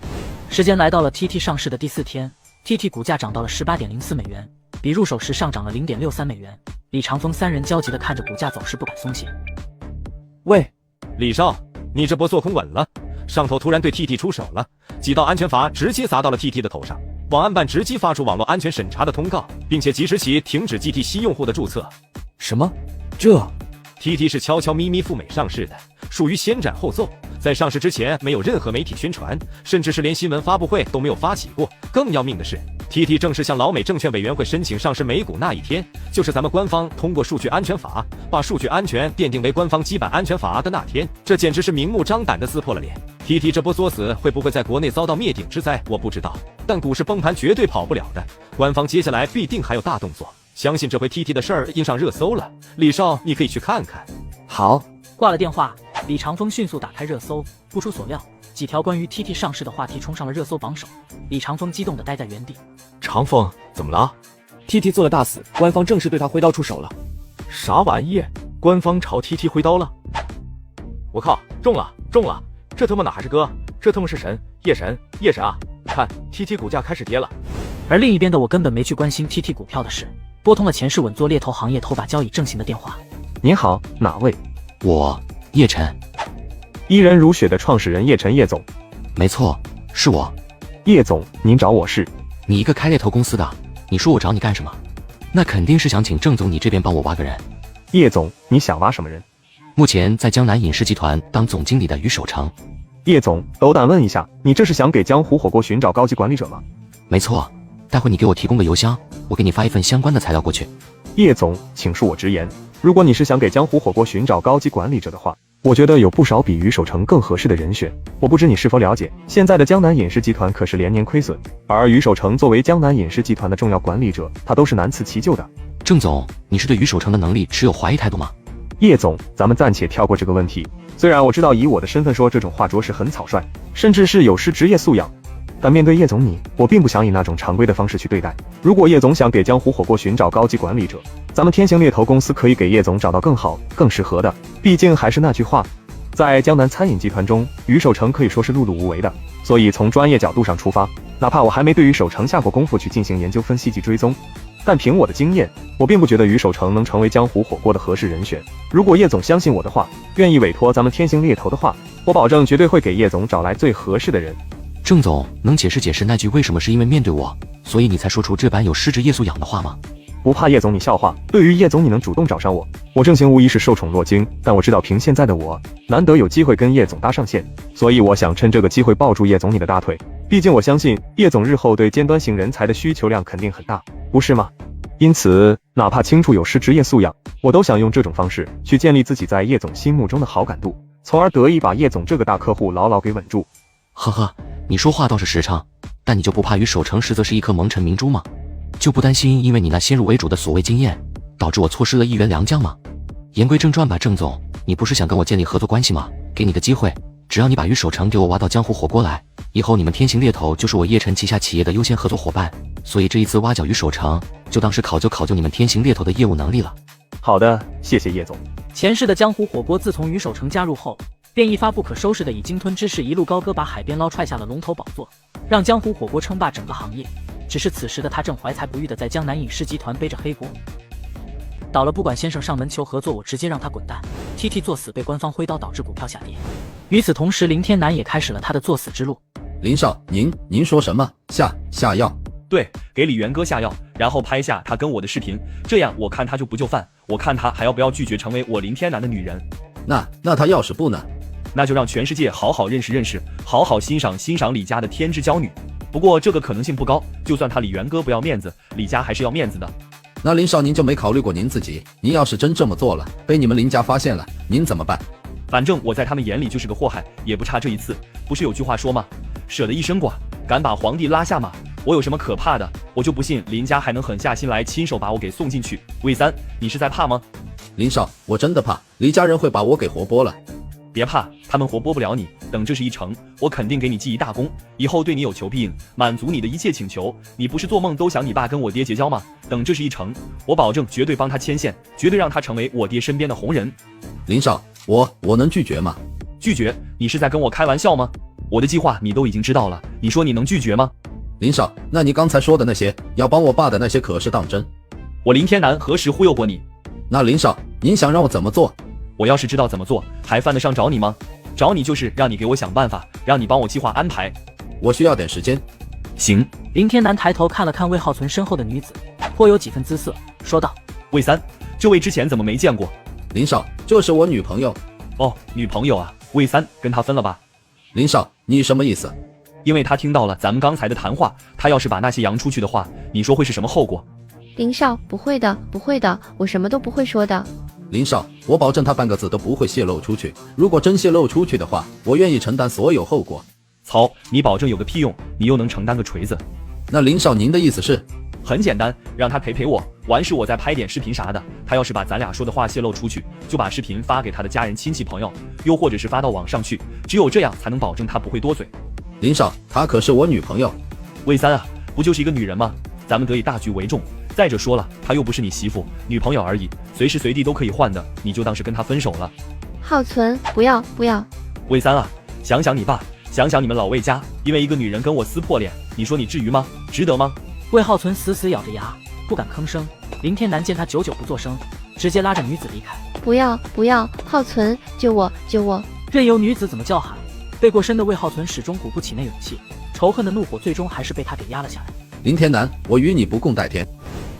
时间来到了 TT 上市的第4天 ，TT 股价涨到了18.04美元，比入手时上涨了0.63美元。李长风3人焦急地看着股价走势，不敢松懈。喂，李少，你这波做空稳了，上头突然对 TT 出手了，几道安全阀直接砸到了 TT 的头上，网安办直击发出网络安全审查的通告，并且即时起停止 GT 新用户的注册。什么？这 TT 是悄悄咪咪赴美上市的，属于先斩后奏。在上市之前没有任何媒体宣传，甚至是连新闻发布会都没有发起过。更要命的是 ，TT 正式向老美证券委员会申请上市美股那一天，就是咱们官方通过数据安全法把数据安全奠定为官方基本安全法的那天。这简直是明目张胆的撕破了脸。TT 这波作死会不会在国内遭到灭顶之灾，我不知道，但股市崩盘绝对跑不了的。官方接下来必定还有大动作，相信这回 TT 的事儿印上热搜了。李少，你可以去看看。好。挂了电话，李长风迅速打开热搜，不出所料，几条关于 TT 上市的话题冲上了热搜榜首。李长风激动地待在原地。长风，怎么了 ？TT 做了大死，官方正式对他挥刀出手了。啥玩意？官方朝 TT 挥刀了？我靠，中了！这他妈哪还是哥？这他妈是神，夜神啊！看 TT 股价开始跌了。而另一边的我根本没去关心 TT 股票的事，拨通了前世稳坐猎头行业头把交椅正行的电话。您好，哪位？我叶晨，伊人如雪的创始人叶晨，叶总。没错，是我。叶总，您找我是？你一个开猎头公司的，你说我找你干什么？那肯定是想请郑总你这边帮我挖个人。叶总，你想挖什么人？目前在江南影视集团当总经理的于守成。叶总，斗胆问一下，你这是想给江湖火锅寻找高级管理者吗？没错，待会你给我提供个邮箱，我给你发一份相关的材料过去。叶总，请恕我直言，如果你是想给江湖火锅寻找高级管理者的话，我觉得有不少比于守成更合适的人选。我不知你是否了解，现在的江南影视集团可是连年亏损，而于守成作为江南影视集团的重要管理者，他都是难辞其咎的。郑总，你是对于守成的能力持有怀疑态度吗？叶总，咱们暂且跳过这个问题。虽然我知道以我的身份说这种话着实很草率，甚至是有失职业素养，但面对叶总你，我并不想以那种常规的方式去对待。如果叶总想给江湖火锅寻找高级管理者，咱们天行猎头公司可以给叶总找到更好、更适合的。毕竟还是那句话，在江南餐饮集团中，于守成可以说是碌碌无为的。所以从专业角度上出发，哪怕我还没对于守成下过功夫去进行研究分析及追踪，但凭我的经验，我并不觉得于守成能成为江湖火锅的合适人选。如果叶总相信我的话，愿意委托咱们天行猎头的话，我保证绝对会给叶总找来最合适的人。郑总，能解释解释那句为什么是因为面对我，所以你才说出这般有失职业素养的话吗？不怕叶总你笑话，对于叶总你能主动找上我，我正行无疑是受宠若惊。但我知道凭现在的我，难得有机会跟叶总搭上线，所以我想趁这个机会抱住叶总你的大腿。毕竟我相信叶总日后对尖端型人才的需求量肯定很大，不是吗？因此，哪怕清楚有失职业素养，我都想用这种方式去建立自己在叶总心目中的好感度，从而得以把叶总这个大客户牢牢给稳住。呵呵，你说话倒是实诚，但你就不怕于守成实则是一颗蒙尘明珠吗？就不担心因为你那先入为主的所谓经验，导致我错失了一员良将吗？言归正传吧，郑总，你不是想跟我建立合作关系吗？给你个机会，只要你把于守成给我挖到江湖火锅来，以后你们天行猎头就是我叶晨旗下企业的优先合作伙伴。所以这一次挖角于守成，就当是考究你们天行猎头的业务能力了。好的，谢谢叶总。前世的江湖火锅自从于守成加入后，便一发不可收拾的以鲸吞之势一路高歌，把海边捞踹下了龙头宝座，让江湖火锅称霸整个行业。只是此时的他正怀才不遇的在江南影视集团背着黑锅。倒了不管先生上门求合作，我直接让他滚蛋。TT 作死被官方挥刀，导致股票下跌。与此同时，林天南也开始了他的作死之路。林少，您说什么？下药？对，给李元哥下药，然后拍下他跟我的视频，这样我看他就不就范，我看他还要不要拒绝成为我林天南的女人。那他要是不呢？那就让全世界好好认识，好好欣赏李家的天之娇女。不过这个可能性不高，就算他李元哥不要面子，李家还是要面子的。那林少，您就没考虑过您自己？您要是真这么做了，被你们林家发现了，您怎么办？反正我在他们眼里就是个祸害，也不差这一次。不是有句话说吗？舍得一身剐，敢把皇帝拉下马。我有什么可怕的？我就不信林家还能狠下心来亲手把我给送进去。魏三，你是在怕吗？林少，我真的怕李家人会把我给活剥了。别怕，他们活剥不了你。等这事一成，我肯定给你记一大功，以后对你有求必应，满足你的一切请求。你不是做梦都想你爸跟我爹结交吗？等这事一成，我保证绝对帮他牵线，绝对让他成为我爹身边的红人。林少，我能拒绝吗？拒绝？你是在跟我开玩笑吗？我的计划你都已经知道了，你说你能拒绝吗？林少，那你刚才说的那些要帮我爸的那些可是当真？我林天南何时忽悠过你？那林少，您想让我怎么做？我要是知道怎么做，还犯得上找你吗？找你就是让你给我想办法，让你帮我计划安排。我需要点时间。行。林天南抬头看了看魏浩存身后的女子，颇有几分姿色，说道：魏三，这位之前怎么没见过？林少，就是我女朋友。哦，女朋友啊，魏三跟她分了吧？林少，你什么意思？因为他听到了咱们刚才的谈话，他要是把那些扬出去的话，你说会是什么后果？林少，不会的，不会的，我什么都不会说的。林少，我保证他半个字都不会泄露出去。如果真泄露出去的话，我愿意承担所有后果。操，你保证有个屁用，你又能承担个锤子。那林少，您的意思是？很简单，让他陪陪我，完事我再拍点视频啥的。他要是把咱俩说的话泄露出去，就把视频发给他的家人亲戚朋友，又或者是发到网上去，只有这样才能保证他不会多嘴。林少，她可是我女朋友。魏三啊，不就是一个女人吗？咱们得以大局为重。再者说了，她又不是你媳妇、女朋友而已，随时随地都可以换的，你就当是跟她分手了。浩存，不要不要。魏三啊，想想你爸，想想你们老魏家，因为一个女人跟我撕破脸，你说你至于吗？值得吗？魏浩存死死咬着牙，不敢吭声。林天南见他久久不作声，直接拉着女子离开。不要不要，浩存，救我救我！任由女子怎么叫喊，背过身的魏浩存始终鼓不起那勇气，仇恨的怒火最终还是被他给压了下来。林天南，我与你不共戴天。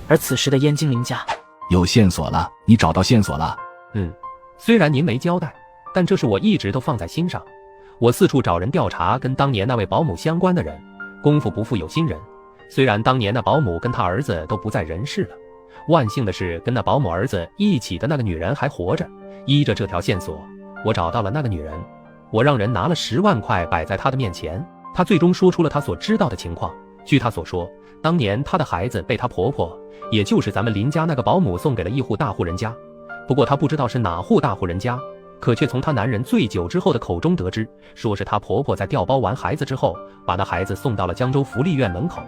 而此时的燕京林家有线索了，你找到线索了？虽然您没交代，但这是我一直都放在心上。我四处找人调查跟当年那位保姆相关的人，功夫不负有心人。虽然当年那保姆跟他儿子都不在人世了，万幸的是跟那保姆儿子一起的那个女人还活着。依着这条线索，我找到了那个女人，我让人拿了10万块摆在她的面前，她最终说出了她所知道的情况。据她所说，当年她的孩子被她婆婆，也就是咱们林家那个保姆送给了一户大户人家，不过她不知道是哪户大户人家，可却从她男人醉酒之后的口中得知，说是她婆婆在调包完孩子之后，把那孩子送到了江州福利院门口。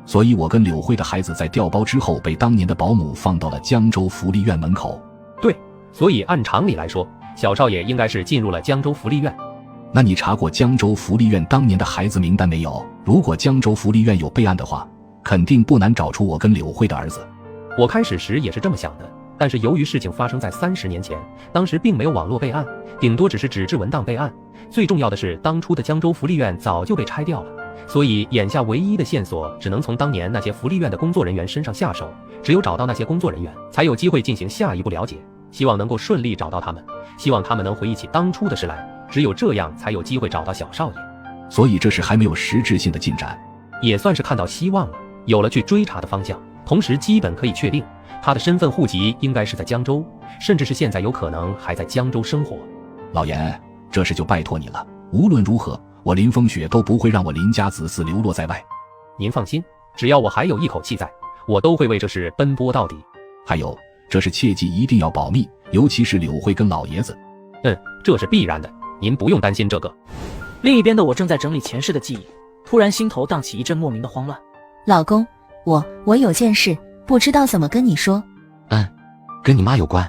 所以我跟柳慧的孩子在调包之后被当年的保姆放到了江州福利院门口。对，所以按常理来说，小少爷应该是进入了江州福利院。那你查过江州福利院当年的孩子名单没有？如果江州福利院有备案的话，肯定不难找出我跟柳慧的儿子。我开始时也是这么想的，但是由于事情发生在30年前，当时并没有网络备案，顶多只是纸质文档备案。最重要的是，当初的江州福利院早就被拆掉了，所以眼下唯一的线索只能从当年那些福利院的工作人员身上下手。只有找到那些工作人员，才有机会进行下一步了解，希望能够顺利找到他们，希望他们能回忆起当初的事来，只有这样才有机会找到小少爷。所以这是还没有实质性的进展，也算是看到希望了，有了去追查的方向，同时基本可以确定他的身份户籍应该是在江州，甚至是现在有可能还在江州生活。老严，这事就拜托你了，无论如何我林风雪都不会让我林家子嗣流落在外。您放心，只要我还有一口气在，我都会为这事奔波到底。还有，这事切记一定要保密，尤其是柳慧跟老爷子。这是必然的，您不用担心这个。另一边的我正在整理前世的记忆，突然心头荡起一阵莫名的慌乱。老公，我有件事，不知道怎么跟你说。跟你妈有关。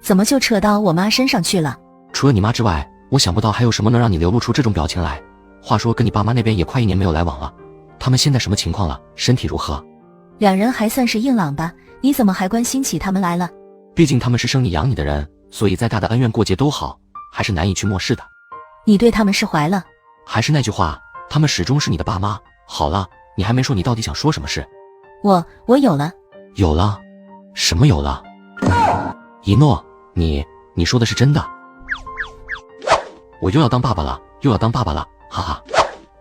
怎么就扯到我妈身上去了？除了你妈之外，我想不到还有什么能让你流露出这种表情来。话说跟你爸妈那边也快1年没有来往了，他们现在什么情况了？身体如何？两人还算是硬朗吧，你怎么还关心起他们来了？毕竟他们是生你养你的人，所以再大的恩怨过节都好，还是难以去漠视的。你对他们释怀了？还是那句话，他们始终是你的爸妈。好了，你还没说你到底想说什么事。我有了。有了？什么有了？一诺，你说的是真的？我又要当爸爸了，哈哈。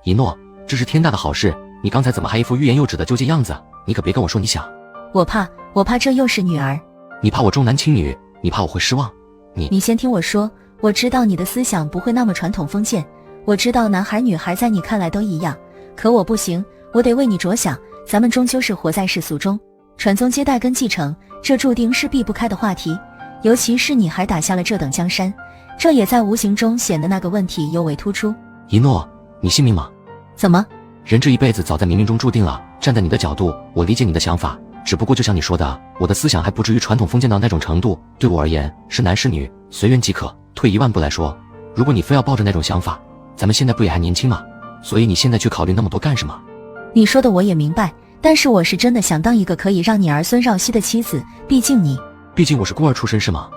一诺，这是天大的好事，你刚才怎么还一副欲言又止的纠结样子？你可别跟我说你想。我怕这又是女儿。你怕我重男轻女，你怕我会失望。你先听我说，我知道你的思想不会那么传统封建，我知道男孩女孩在你看来都一样，可我不行，我得为你着想，咱们终究是活在世俗中，传宗接代跟继承，这注定是避不开的话题，尤其是你还打下了这等江山，这也在无形中显得那个问题尤为突出。一诺，你信命吗？怎么？人这一辈子早在冥冥中注定了，站在你的角度，我理解你的想法，只不过就像你说的，我的思想还不至于传统封建到那种程度，对我而言是男是女随缘即可。退1万步来说，如果你非要抱着那种想法，咱们现在不也还年轻吗？所以你现在去考虑那么多干什么？你说的我也明白，但是我是真的想当一个可以让你儿孙绕膝的妻子，毕竟我是孤儿出身是吗？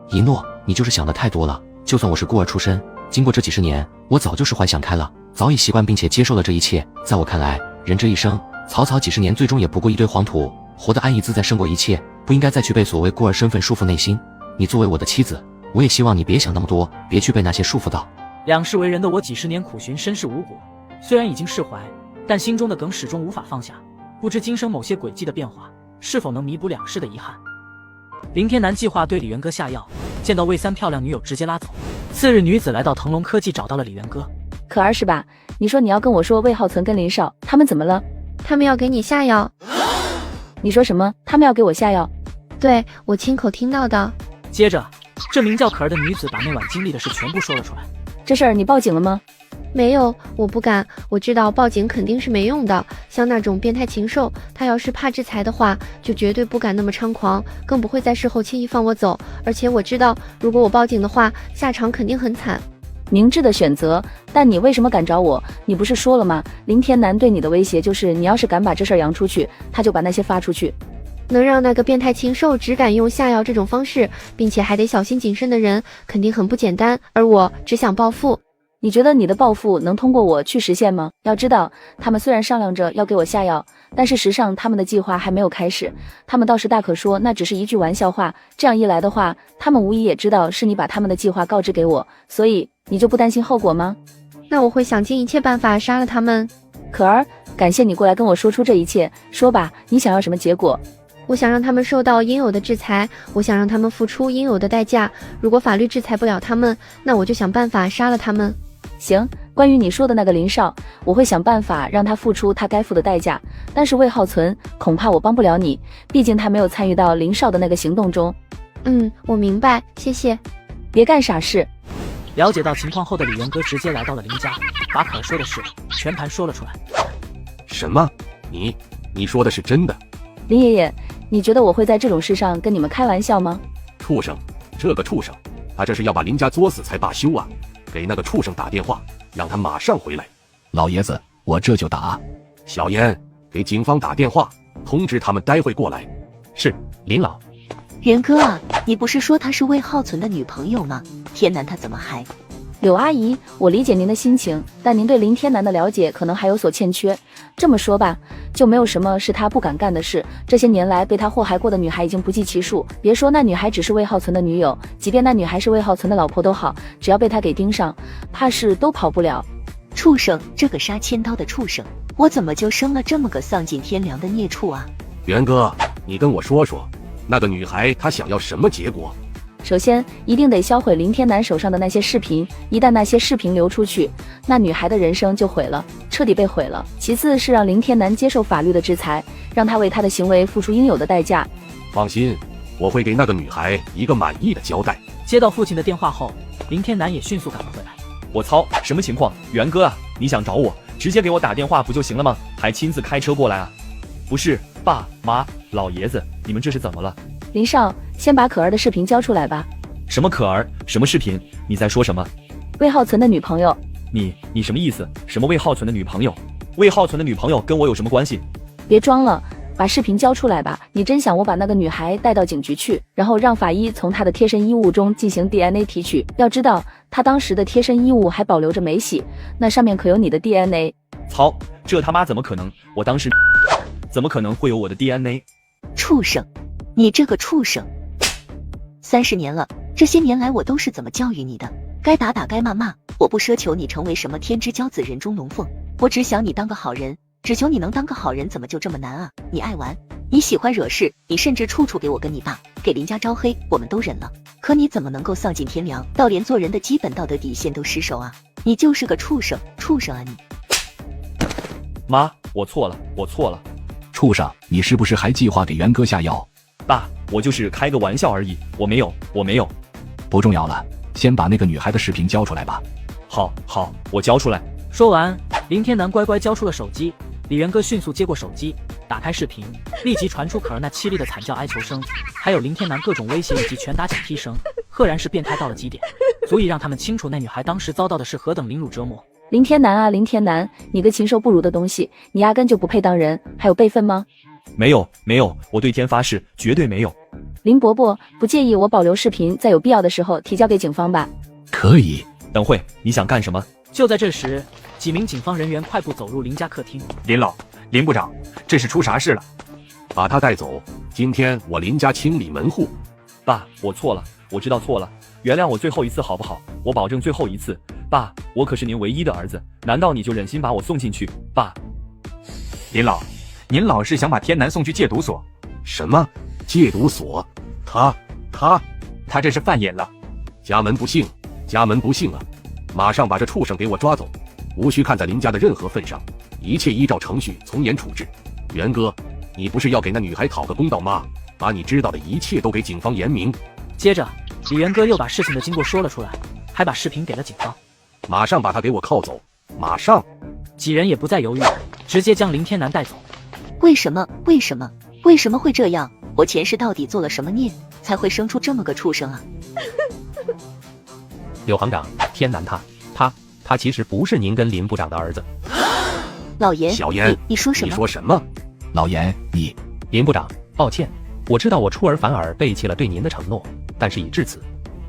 一诺，你就是想的太多了，就算我是孤儿出身，经过这几十年，我早就释怀想开了，早已习惯并且接受了这一切。在我看来，人这一生草草几十年，最终也不过一堆黄土，活得安逸自在胜过一切，不应该再去被所谓孤儿身份束缚内心。你作为我的妻子，我也希望你别想那么多，别去被那些束缚到。两世为人的我几十年苦寻身世无果，虽然已经释怀，但心中的梗始终无法放下。不知今生某些轨迹的变化，是否能弥补两世的遗憾。林天南计划对李元歌下药，见到魏三漂亮女友直接拉走。次日，女子来到腾龙科技，找到了李元歌。可儿是吧？你说你要跟我说魏浩存跟林少他们怎么了？他们要给你下药。你说什么？他们要给我下药？对，我亲口听到的。接着，这名叫可儿的女子把那晚经历的事全部说了出来。这事儿你报警了吗？没有，我不敢。我知道报警肯定是没用的。像那种变态禽兽，他要是怕制裁的话，就绝对不敢那么猖狂，更不会在事后轻易放我走。而且我知道，如果我报警的话，下场肯定很惨。明智的选择，但你为什么敢找我？你不是说了吗？林天南对你的威胁就是，你要是敢把这事儿扬出去，他就把那些发出去。能让那个变态禽兽只敢用下药这种方式，并且还得小心谨慎的人，肯定很不简单。而我只想报复。你觉得你的报复能通过我去实现吗？要知道，他们虽然商量着要给我下药，但事实上他们的计划还没有开始。他们倒是大可说那只是一句玩笑话，这样一来的话，他们无疑也知道是你把他们的计划告知给我，所以你就不担心后果吗？那我会想尽一切办法杀了他们。可儿，感谢你过来跟我说出这一切，说吧，你想要什么结果？我想让他们受到应有的制裁，我想让他们付出应有的代价。如果法律制裁不了他们，那我就想办法杀了他们。行，关于你说的那个林少，我会想办法让他付出他该付的代价。但是魏浩存，恐怕我帮不了你，毕竟他没有参与到林少的那个行动中。我明白，谢谢。别干傻事。了解到情况后的李元歌直接来到了林家，把可儿说的事全盘说了出来。什么？你说的是真的？林爷爷，你觉得我会在这种事上跟你们开玩笑吗？畜生，这个畜生，他这是要把林家作死才罢休啊！给那个畜生打电话，让他马上回来。老爷子，我这就打。小严，给警方打电话，通知他们待会过来。是，林老。元哥啊，你不是说她是魏浩存的女朋友吗？天南他怎么还……柳阿姨，我理解您的心情，但您对林天南的了解可能还有所欠缺。这么说吧，就没有什么是他不敢干的事。这些年来被他祸害过的女孩已经不计其数，别说那女孩只是魏浩存的女友，即便那女孩是魏浩存的老婆都好，只要被他给盯上，怕是都跑不了。畜生，这个杀千刀的畜生，我怎么就生了这么个丧尽天良的孽畜啊？元哥，你跟我说说，那个女孩她想要什么结果？首先，一定得销毁林天南手上的那些视频，一旦那些视频流出去，那女孩的人生就毁了，彻底被毁了。其次是让林天南接受法律的制裁，让他为他的行为付出应有的代价。放心，我会给那个女孩一个满意的交代。接到父亲的电话后，林天南也迅速赶了回来。我操，什么情况？元哥啊，你想找我，直接给我打电话不就行了吗？还亲自开车过来啊？不是，爸妈，老爷子，你们这是怎么了？林少，先把可儿的视频交出来吧。什么可儿？什么视频？你在说什么？魏浩存的女朋友。你什么意思？什么魏浩存的女朋友？魏浩存的女朋友跟我有什么关系？别装了，把视频交出来吧。你真想我把那个女孩带到警局去，然后让法医从她的贴身衣物中进行 DNA 提取？要知道，她当时的贴身衣物还保留着没洗，那上面可有你的 DNA。操，这他妈怎么可能？我当时怎么可能会有我的 DNA？ 畜生！你这个畜生！30年了，这些年来我都是怎么教育你的？该打打，该骂骂。我不奢求你成为什么天之骄子，人中龙凤，我只想你当个好人，只求你能当个好人。怎么就这么难啊？你爱玩，你喜欢惹事，你甚至处处给我跟你爸，给林家招黑，我们都忍了。可你怎么能够丧尽天良，到连做人的基本道德底线都失守啊？你就是个畜生，畜生啊你！妈，我错了，我错了。畜生，你是不是还计划给元哥下药？爸，我就是开个玩笑而已，我没有。不重要了，先把那个女孩的视频交出来吧。好，我交出来。说完，林天南乖乖交出了手机。李元歌迅速接过手机，打开视频，立即传出可儿那凄厉的惨叫哀求声，还有林天南各种威胁以及拳打脚踢声，赫然是变态到了极点，足以让他们清楚那女孩当时遭到的是何等凌辱折磨。林天南啊，林天南，你个禽兽不如的东西，你压根就不配当人，还有辈分吗？没有，我对天发誓，绝对没有。林伯伯，不介意我保留视频，在有必要的时候提交给警方吧？可以。等会，你想干什么？就在这时，几名警方人员快步走入林家客厅。林老，林部长，这是出啥事了？把他带走，今天我林家清理门户。爸，我错了，我知道错了，原谅我最后一次好不好？我保证最后一次。爸，我可是您唯一的儿子，难道你就忍心把我送进去？爸，林老，您老是想把天南送去戒毒所？什么戒毒所？他这是犯瘾了。家门不幸，家门不幸啊！马上把这畜生给我抓走，无需看在林家的任何份上，一切依照程序从严处置。元哥，你不是要给那女孩讨个公道吗？把你知道的一切都给警方言明。接着，李元哥又把事情的经过说了出来，还把视频给了警方。马上把他给我铐走，马上！几人也不再犹豫，直接将林天南带走。为什么会这样？我前世到底做了什么孽，才会生出这么个畜生啊？柳行长，天南他其实不是您跟林部长的儿子。老严，小严，你说什么？你说什么？老严，你……林部长，抱歉，我知道我出尔反尔，背弃了对您的承诺，但事已至此，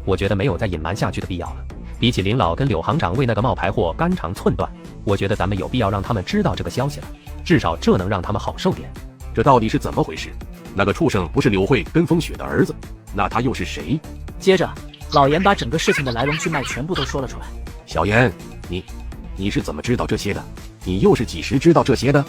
我觉得没有再隐瞒下去的必要了。比起林老跟柳行长为那个冒牌货肝肠寸断，我觉得咱们有必要让他们知道这个消息了，至少这能让他们好受点。这到底是怎么回事？那个畜生不是柳慧跟风雪的儿子，那他又是谁？接着，老严把整个事情的来龙去脉全部都说了出来。小严，你是怎么知道这些的？你又是几时知道这些的？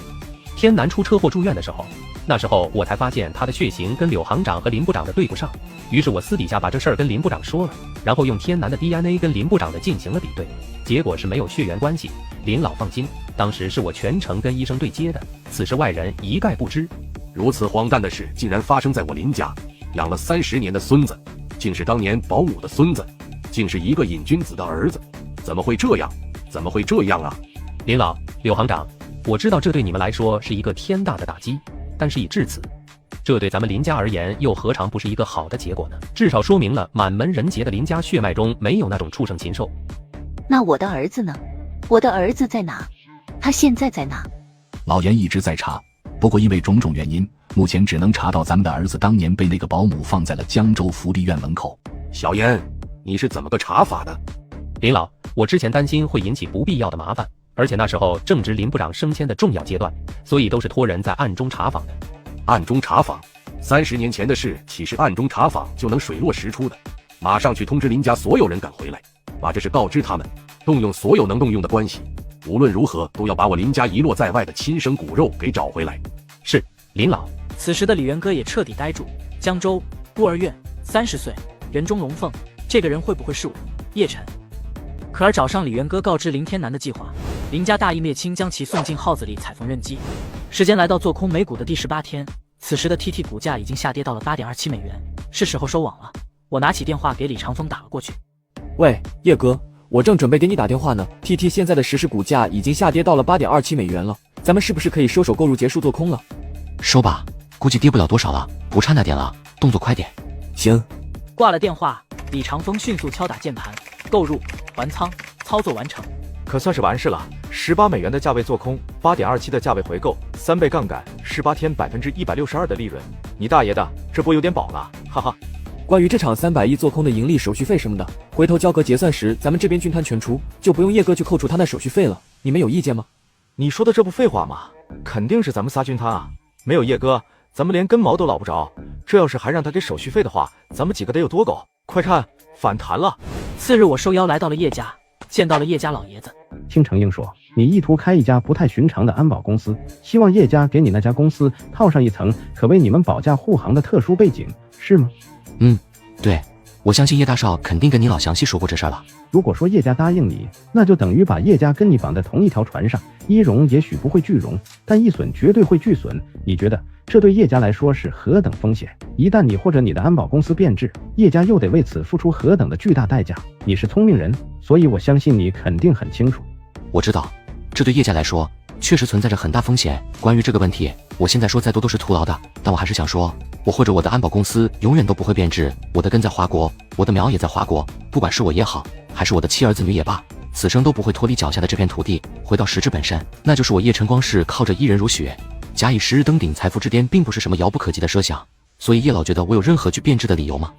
天南出车祸住院的时候，那时候我才发现他的血型跟柳行长和林部长的对不上，于是我私底下把这事儿跟林部长说了，然后用天南的 DNA 跟林部长的进行了比对，结果是没有血缘关系。林老放心，当时是我全程跟医生对接的，此事外人一概不知。如此荒诞的事竟然发生在我林家，养了30年的孙子，竟是当年保姆的孙子，竟是一个瘾君子的儿子，怎么会这样？怎么会这样啊？林老，柳行长，我知道这对你们来说是一个天大的打击，但事已至此，这对咱们林家而言又何尝不是一个好的结果呢？至少说明了满门人杰的林家血脉中没有那种畜生禽兽。那我的儿子呢？我的儿子在哪？他现在在哪？老严一直在查，不过因为种种原因，目前只能查到咱们的儿子当年被那个保姆放在了江州福利院门口。小严，你是怎么个查法的？林老，我之前担心会引起不必要的麻烦，而且那时候正值林部长升迁的重要阶段，所以都是托人在暗中查访的。暗中查访？30年前的事，岂是暗中查访就能水落石出的？马上去通知林家所有人赶回来，把这事告知他们，动用所有能动用的关系，无论如何都要把我林家遗落在外的亲生骨肉给找回来。是，林老。此时的李元哥也彻底呆住。江州孤儿院，30岁，人中龙凤，这个人会不会是我叶晨？可而找上李元哥告知林天南的计划，林家大义灭亲，将其送进号子里踩缝纫机。时间来到做空美股的第18天，此时的 TT 股价已经下跌到了8.27美元，是时候收网了。我拿起电话给李长风打了过去。喂，叶哥，我正准备给你打电话呢。TT 现在的实时股价已经下跌到了8.27美元了，咱们是不是可以收手购入结束做空了？收吧，估计跌不了多少了，不差那点了，动作快点。行。挂了电话，李长风迅速敲打键盘，购入，还仓，操作完成。可算是完事了。18美元的价位做空，8.27的价位回购，3倍杠杆，18天162%的利润。你大爷的，这波有点饱了，哈哈。关于这场300亿做空的盈利、手续费什么的，回头交割结算时，咱们这边均摊全出，就不用叶哥去扣除他那手续费了。你们有意见吗？你说的这不废话吗？肯定是咱们仨均摊啊！没有叶哥，咱们连根毛都捞不着。这要是还让他给手续费的话，咱们几个得有多狗？快看，反弹了！次日，我受邀来到了叶家，见到了叶家老爷子。听程英说，你意图开一家不太寻常的安保公司，希望叶家给你那家公司套上一层可为你们保驾护航的特殊背景，是吗？对，我相信叶大少肯定跟你老详细说过这事儿了。如果说叶家答应你，那就等于把叶家跟你绑在同一条船上，一荣也许不会俱荣，但一损绝对会俱损。你觉得这对叶家来说是何等风险？一旦你或者你的安保公司变质，叶家又得为此付出何等的巨大代价？你是聪明人，所以我相信你肯定很清楚。我知道，这对叶家来说确实存在着很大风险。关于这个问题，我现在说再多都是徒劳的，但我还是想说，我或者我的安保公司永远都不会变质。我的根在华国，我的苗也在华国，不管是我也好，还是我的妻儿子女也罢，此生都不会脱离脚下的这片土地，回到实质本身，那就是我叶晨光是靠着一人如雪，假以时日登顶财富之巅，并不是什么遥不可及的奢想。所以叶老觉得我有任何去变质的理由吗？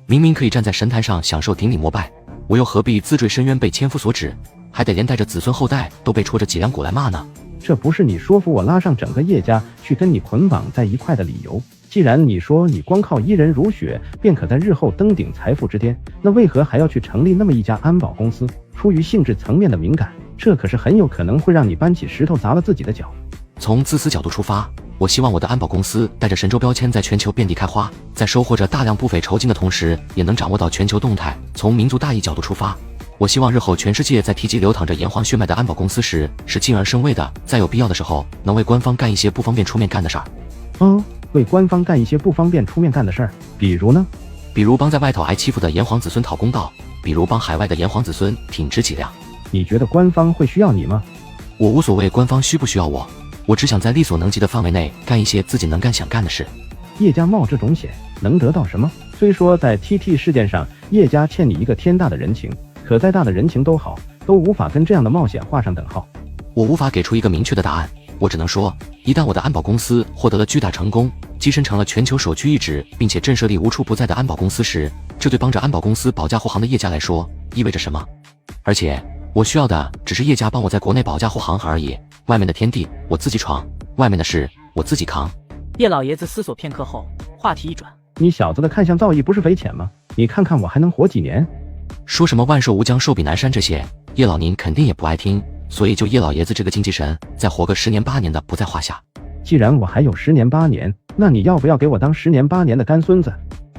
明明可以站在神坛上享受顶礼膜拜，我又何必自坠深渊被千夫所指，还得连带着子孙后代都被戳着脊梁骨来骂呢？这不是你说服我拉上整个叶家去跟你捆绑在一块的理由。既然你说你光靠伊人如雪便可在日后登顶财富之巅，那为何还要去成立那么一家安保公司？出于性质层面的敏感，这可是很有可能会让你搬起石头砸了自己的脚。从自私角度出发，我希望我的安保公司带着神州标签在全球遍地开花，在收获着大量不菲酬金的同时，也能掌握到全球动态。从民族大义角度出发，我希望日后全世界在提及流淌着炎黄血脉的安保公司时，是敬而生畏的，在有必要的时候，能为官方干一些不方便出面干的事儿。为官方干一些不方便出面干的事儿，比如呢？比如帮在外头挨欺负的炎黄子孙讨公道，比如帮海外的炎黄子孙挺直脊梁。你觉得官方会需要你吗？我无所谓官方需不需要我，我只想在力所能及的范围内干一些自己能干想干的事。叶家冒这种险能得到什么？虽说在 TT 事件上，叶家欠你一个天大的人情，可再大的人情都好，都无法跟这样的冒险画上等号。我无法给出一个明确的答案，我只能说，一旦我的安保公司获得了巨大成功，跻身成了全球首屈一指并且震慑力无处不在的安保公司时，这对帮着安保公司保驾护航的叶家来说意味着什么？而且我需要的只是叶家帮我在国内保驾护航而已，外面的天地我自己闯，外面的事我自己扛。叶老爷子思索片刻后，话题一转：你小子的看相造诣不是匪浅吗？你看看我还能活几年？说什么万寿无疆寿比南山这些，叶老您肯定也不爱听，所以就叶老爷子这个经济神，再活个10年8年的不在话下。既然我还有10年8年，那你要不要给我当10年8年的干孙子？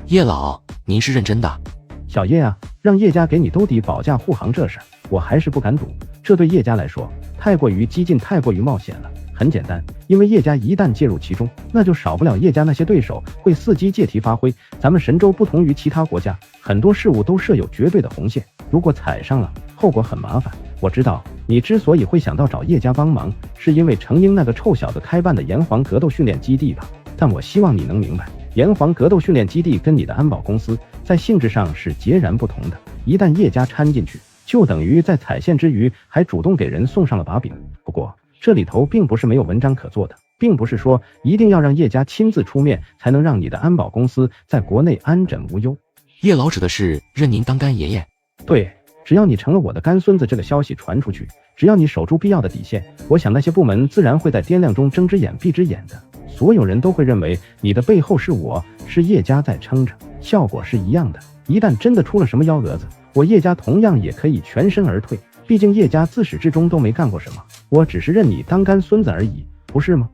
叶老，您是认真的？小叶啊，让叶家给你兜底保驾护航这事，我还是不敢赌。这对叶家来说太过于激进，太过于冒险了。很简单，因为叶家一旦介入其中，那就少不了叶家那些对手会伺机借题发挥。咱们神州不同于其他国家，很多事物都设有绝对的红线，如果踩上了，后果很麻烦。我知道你之所以会想到找叶家帮忙，是因为程英那个臭小子开办的炎黄格斗训练基地吧？但我希望你能明白，炎黄格斗训练基地跟你的安保公司在性质上是截然不同的。一旦叶家掺进去，就等于在踩线之余还主动给人送上了把柄。不过这里头并不是没有文章可做的，并不是说一定要让叶家亲自出面才能让你的安保公司在国内安枕无忧。叶老指的是认您当干爷爷？对，只要你成了我的干孙子，这个消息传出去，只要你守住必要的底线，我想那些部门自然会在掂量中睁只眼闭只眼的，所有人都会认为你的背后是我，是叶家在撑着，效果是一样的。一旦真的出了什么幺蛾子，我叶家同样也可以全身而退，毕竟叶家自始至终都没干过什么，我只是认你当干孙子而已，不是吗？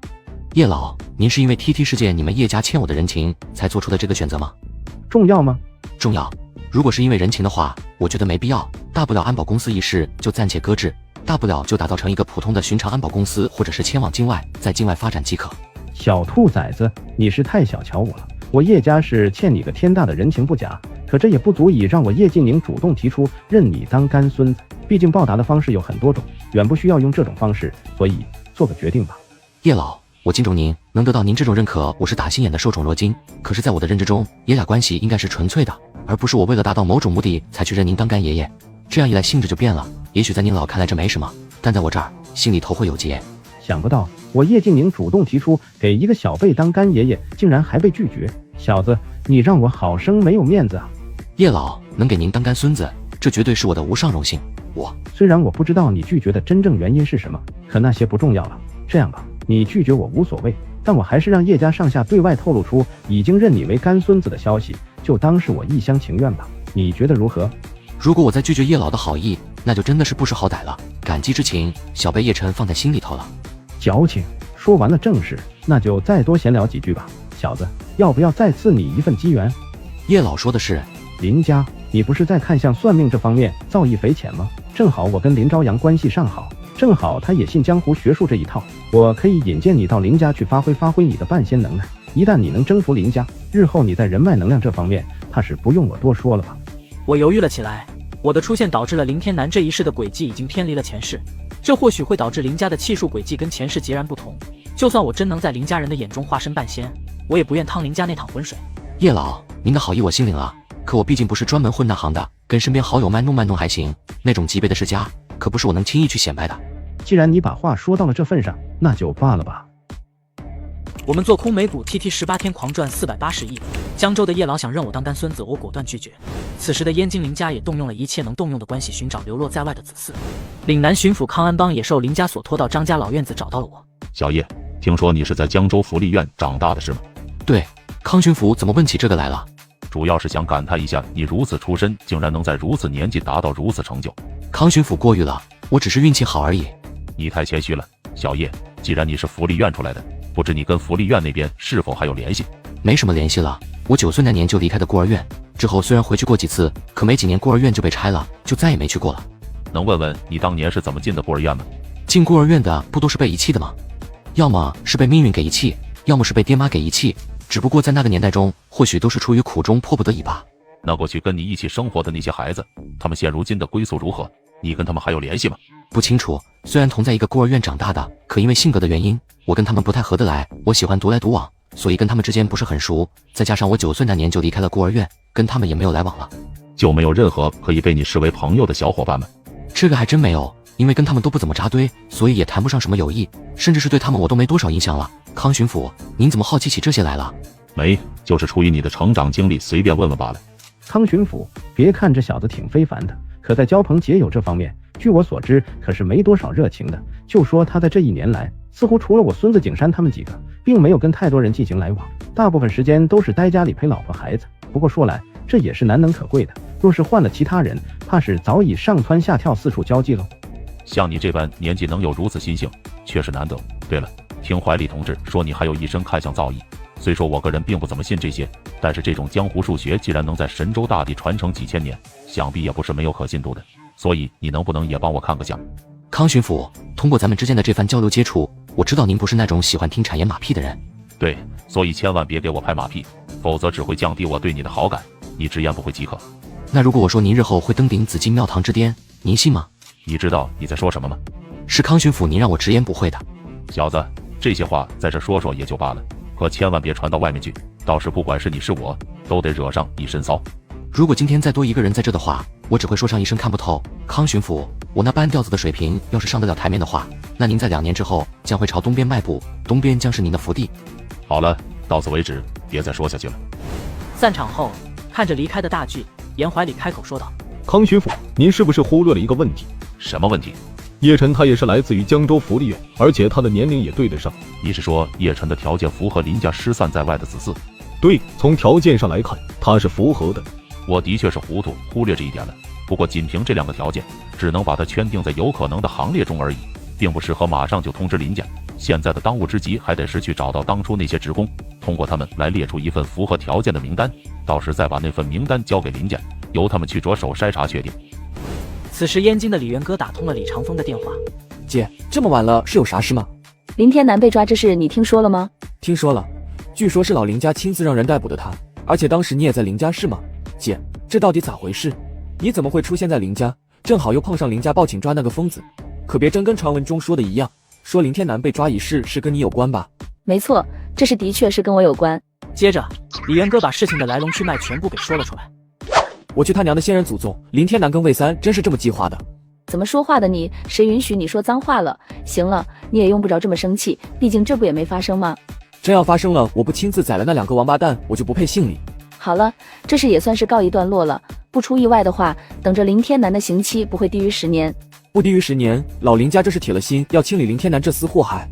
叶老，您是因为 TT 事件你们叶家欠我的人情才做出的这个选择吗？重要吗？重要。如果是因为人情的话，我觉得没必要，大不了安保公司一事就暂且搁置，大不了就打造成一个普通的寻常安保公司，或者是迁往境外，在境外发展即可。小兔崽子，你是太小瞧我了，我叶家是欠你个天大的人情不假，可这也不足以让我叶敬宁主动提出认你当干孙子，毕竟报答的方式有很多种，远不需要用这种方式，所以做个决定吧。叶老，我敬重您，能得到您这种认可，我是打心眼的受宠若惊。可是在我的认知中，爷俩关系应该是纯粹的，而不是我为了达到某种目的才去认您当干爷爷。这样一来性质就变了，也许在您老看来这没什么，但在我这儿心里头会有结。想不到我叶敬宁主动提出给一个小辈当干爷爷，竟然还被拒绝，小子，你让我好生没有面子啊！叶老，能给您当干孙子，这绝对是我的无上荣幸。虽然我不知道你拒绝的真正原因是什么，可那些不重要了。这样吧，你拒绝我无所谓，但我还是让叶家上下对外透露出已经认你为干孙子的消息，就当是我一厢情愿吧。你觉得如何？如果我再拒绝叶老的好意，那就真的是不识好歹了。感激之情，小辈叶晨放在心里头了。矫情。说完了正事，那就再多闲聊几句吧。小子，要不要再赐你一份机缘？叶老说的是林家，你不是在看相算命这方面造诣匪浅吗？正好我跟林朝阳关系尚好，正好他也信江湖学术这一套，我可以引荐你到林家去发挥你的半仙能耐。一旦你能征服林家，日后你在人脉能量这方面，怕是不用我多说了吧。我犹豫了起来，我的出现导致了林天南这一世的轨迹已经偏离了前世，这或许会导致林家的气数轨迹跟前世截然不同。就算我真能在林家人的眼中化身半仙，我也不愿趟林家那趟浑水。叶老，您的好意我心领了，可我毕竟不是专门混那行的，跟身边好友卖弄还行，那种级别的世家可不是我能轻易去显摆的。既然你把话说到了这份上，那就罢了吧。我们做空美股 TT18天狂赚480亿。江州的叶老想认我当干孙子，我果断拒绝。此时的燕京林家也动用了一切能动用的关系，寻找流落在外的子嗣。岭南巡抚康安邦也受林家所托，到张家老院子找到了我。小叶，听说你是在江州福利院长大的是吗？对，康巡抚怎么问起这个来了？主要是想感叹一下你如此出身，竟然能在如此年纪达到如此成就。康巡抚过誉了，我只是运气好而已。你太谦虚了，小叶，既然你是福利院出来的，不知你跟福利院那边是否还有联系？没什么联系了，我9岁那年就离开的孤儿院，之后虽然回去过几次，可没几年孤儿院就被拆了，就再也没去过了。能问问你当年是怎么进的孤儿院吗？进孤儿院的不都是被遗弃的吗？要么是被命运给遗弃，要么是被爹妈给遗弃，只不过在那个年代中，或许都是出于苦衷迫不得已吧。那过去跟你一起生活的那些孩子，他们现如今的归宿如何？你跟他们还有联系吗？不清楚，虽然同在一个孤儿院长大的，可因为性格的原因，我跟他们不太合得来，我喜欢独来独往，所以跟他们之间不是很熟。再加上我9岁那年就离开了孤儿院，跟他们也没有来往了。就没有任何可以被你视为朋友的小伙伴们？这个还真没有，因为跟他们都不怎么扎堆，所以也谈不上什么友谊，甚至是对他们我都没多少印象了。康巡抚，您怎么好奇起这些来了？没，就是出于你的成长经历，随便问问罢了。康巡抚，别看这小子挺非凡的，可在交朋结友这方面，据我所知可是没多少热情的。就说他在这1年来，似乎除了我孙子景山他们几个，并没有跟太多人进行来往，大部分时间都是待家里陪老婆孩子。不过说来，这也是难能可贵的，若是换了其他人，怕是早已上蹿下跳四处交际喽。像你这般年纪能有如此心性，确实难得。对了，听怀里同志说你还有一身看相造诣，虽说我个人并不怎么信这些，但是这种江湖术学既然能在神州大地传承几千年，想必也不是没有可信度的。所以你能不能也帮我看个相？康巡抚，通过咱们之间的这番交流接触，我知道您不是那种喜欢听谗言马屁的人。对，所以千万别给我拍马屁，否则只会降低我对你的好感，你直言不讳即可。那如果我说您日后会登顶紫金庙堂之巅，您信吗？你知道你在说什么吗？是康巡抚您让我直言不讳的。小子，这些话在这说说也就罢了，可千万别传到外面去，到时不管是你是我，都得惹上一身骚。如果今天再多一个人在这的话，我只会说上一声看不透。康巡抚，我那半吊子的水平要是上得了台面的话，那您在2年之后将会朝东边迈步，东边将是您的福地。好了，到此为止，别再说下去了。散场后，看着离开的大巨，严怀礼开口说道：康巡抚，您是不是忽略了一个问题？什么问题？叶晨他也是来自于江州福利院，而且他的年龄也对得上。你是说叶晨的条件符合林家失散在外的子嗣？对，从条件上来看，他是符合的。我的确是糊涂，忽略这一点了。不过仅凭这2个条件，只能把他圈定在有可能的行列中而已，并不适合马上就通知林家。现在的当务之急还得是去找到当初那些职工，通过他们来列出一份符合条件的名单，到时再把那份名单交给林家，由他们去着手筛查确定。此时燕京的李元哥打通了李长风的电话。姐，这么晚了是有啥事吗？林天南被抓这事你听说了吗？听说了，据说是老林家亲自让人逮捕的他，而且当时你也在林家是吗？姐，这到底咋回事？你怎么会出现在林家？正好又碰上林家报警抓那个疯子，可别真跟传闻中说的一样，说林天南被抓一事是跟你有关吧？没错，这事的确是跟我有关。接着，李元哥把事情的来龙去脉全部给说了出来。我去他娘的仙人祖宗！林天南跟魏三真是这么计划的？怎么说话的你？谁允许你说脏话了？行了，你也用不着这么生气，毕竟这不也没发生吗？真要发生了，我不亲自宰了那2个王八蛋，我就不配姓李。好了，这事也算是告一段落了。不出意外的话，等着林天南的刑期不会低于10年。不低于10年，老林家这是铁了心要清理林天南这厮祸害。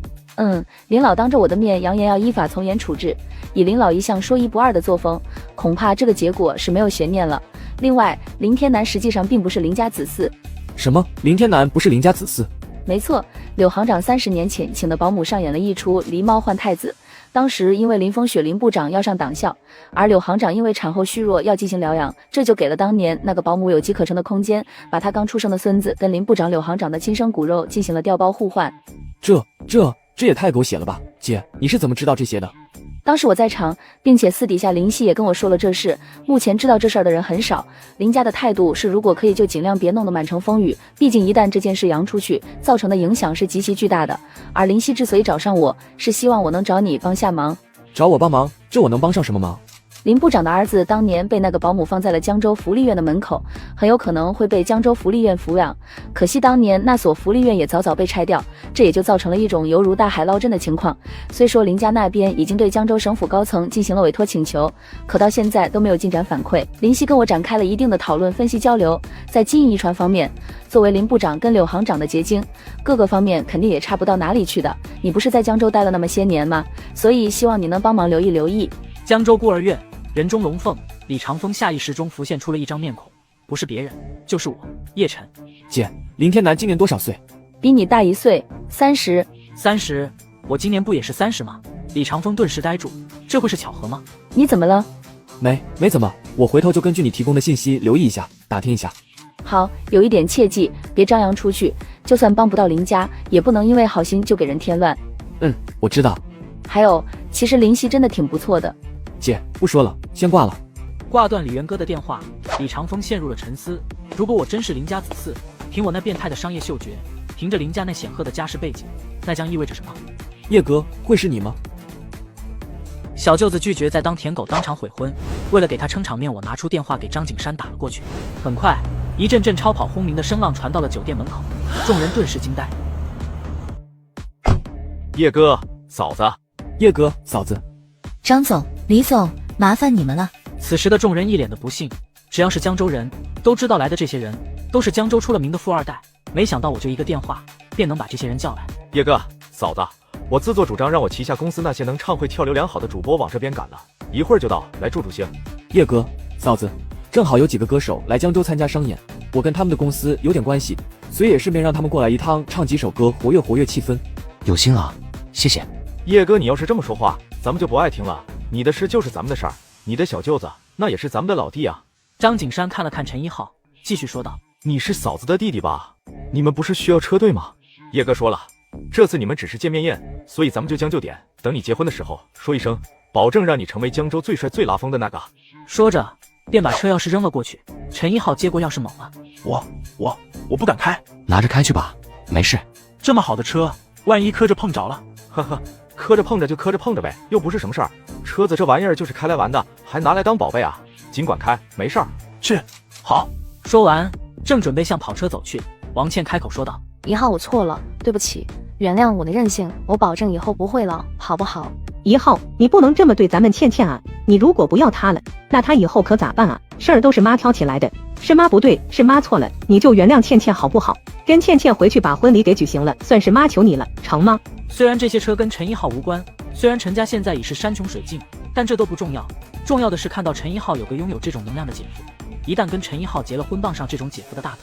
林老当着我的面扬言要依法从严处置，以林老一向说一不二的作风，恐怕这个结果是没有悬念了。另外，林天南实际上并不是林家子嗣。什么？林天南不是林家子嗣？没错，柳行长30年前请的保姆上演了一出狸猫换太子。当时因为林风雪林部长要上党校，而柳行长因为产后虚弱要进行疗养，这就给了当年那个保姆有机可乘的空间，把他刚出生的孙子跟林部长柳行长的亲生骨肉进行了调包互换。这也太狗血了吧！姐，你是怎么知道这些的？当时我在场，并且私底下林夕也跟我说了这事。目前知道这事儿的人很少，林家的态度是如果可以就尽量别弄得满城风雨，毕竟一旦这件事扬出去，造成的影响是极其巨大的。而林夕之所以找上我，是希望我能找你帮下忙。找我帮忙？这我能帮上什么忙？林部长的儿子当年被那个保姆放在了江州福利院的门口，很有可能会被江州福利院抚养。可惜当年那所福利院也早早被拆掉，这也就造成了一种犹如大海捞针的情况。虽说林家那边已经对江州省府高层进行了委托请求，可到现在都没有进展反馈。林夕跟我展开了一定的讨论分析交流，在经营遗传方面，作为林部长跟柳行长的结晶，各个方面肯定也差不到哪里去的。你不是在江州待了那么些年吗？所以希望你能帮忙留意。江州孤儿院，人中龙凤，李长风下意识中浮现出了一张面孔，不是别人，就是我，叶晨。姐，林天南今年多少岁？比你大1岁，30。30？我今年不也是30吗？李长风顿时呆住，这会是巧合吗？你怎么了？没怎么，我回头就根据你提供的信息留意一下，打听一下。好，有一点切记，别张扬出去，就算帮不到林家，也不能因为好心就给人添乱。我知道。还有，其实林夕真的挺不错的。姐，不说了，先挂了。挂断李元哥的电话，李长风陷入了沉思。如果我真是林家子嗣，凭我那变态的商业嗅觉，凭着林家那显赫的家世背景，那将意味着什么？叶哥，会是你吗？小舅子拒绝再当舔狗当场悔婚，为了给他撑场面，我拿出电话给张景山打了过去。很快，一阵阵超跑轰鸣的声浪传到了酒店门口，众人顿时惊呆。叶哥，嫂子。叶哥，嫂子。张总、李总，麻烦你们了。此时的众人一脸的不幸，只要是江州人都知道来的这些人都是江州出了名的富二代，没想到我就一个电话便能把这些人叫来。叶哥，嫂子，我自作主张让我旗下公司那些能唱会跳流良好的主播往这边赶了，一会儿就到，来助兴。叶哥，嫂子，正好有几个歌手来江州参加商演，我跟他们的公司有点关系，所以也顺便让他们过来一趟，唱几首歌，活跃气氛。有心啊，谢谢。叶哥，你要是这么说话，咱们就不爱听了。你的事就是咱们的事儿，你的小舅子那也是咱们的老弟啊。张景山看了看陈一浩，继续说道：“你是嫂子的弟弟吧？你们不是需要车队吗？”叶哥说了，这次你们只是见面宴，所以咱们就将就点，等你结婚的时候说一声，保证让你成为江州最帅最拉风的那个。说着便把车钥匙扔了过去。陈一浩接过钥匙猛了：“我不敢开。”拿着开去吧，没事。这么好的车，万一磕着碰着了，呵呵。磕着碰着就磕着碰着呗，又不是什么事儿。车子这玩意儿就是开来玩的，还拿来当宝贝啊？尽管开，没事儿。去，好。说完，正准备向跑车走去，王倩开口说道：“一浩，我错了，对不起，原谅我的任性，我保证以后不会了，好不好？”一浩，你不能这么对咱们倩倩啊！你如果不要她了，那她以后可咋办啊？事儿都是妈挑起来的，是妈不对，是妈错了，你就原谅倩倩好不好？跟倩倩回去把婚礼给举行了，算是妈求你了，成吗？虽然这些车跟陈一浩无关，虽然陈家现在已是山穷水尽，但这都不重要，重要的是看到陈一浩有个拥有这种能量的姐夫。一旦跟陈一浩结了婚，傍上这种姐夫的大头，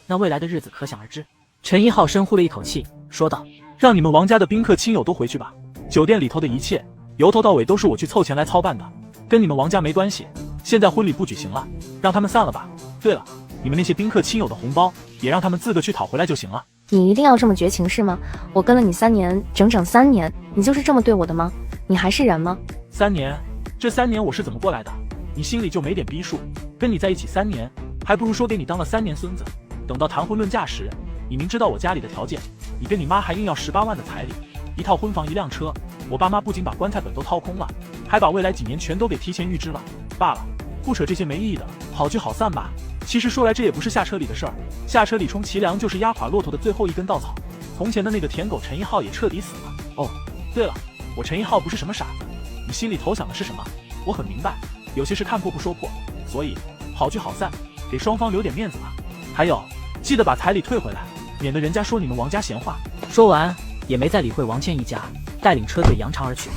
那未来的日子可想而知。陈一浩深呼了一口气，说道：“让你们王家的宾客亲友都回去吧，酒店里头的一切由头到尾都是我去凑钱来操办的，跟你们王家没关系。现在婚礼不举行了，让他们散了吧。对了，你们那些宾客亲友的红包也让他们自个去讨回来就行了。”你一定要这么绝情是吗？我跟了你3年，整整3年，你就是这么对我的吗？你还是人吗？3年，这3年我是怎么过来的？你心里就没点逼数？跟你在一起3年，还不如说给你当了3年孙子。等到谈婚论嫁时，你明知道我家里的条件，你跟你妈还硬要18万的彩礼，一套婚房1辆车。我爸妈不仅把棺材本都掏空了，还把未来几年全都给提前预支了。罢了，不扯这些没意义的，好聚好散吧。其实说来这也不是下车里的事儿，下车里充其量就是压垮骆驼的最后一根稻草。从前的那个舔狗陈一浩也彻底死了。哦，对了，我陈一浩不是什么傻子，你心里头想的是什么？我很明白，有些事看破不说破，所以好聚好散，给双方留点面子吧。还有，记得把彩礼退回来，免得人家说你们王家闲话。说完，也没再理会王倩一家，带领车队扬长而去。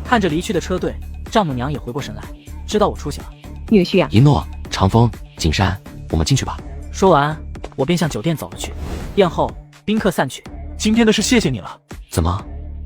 看着离去的车队，丈母娘也回过神来，知道我出息了。女婿啊！一诺、长风、景山，我们进去吧。说完，我便向酒店走了去。宴后，宾客散去。今天的事谢谢你了。怎么，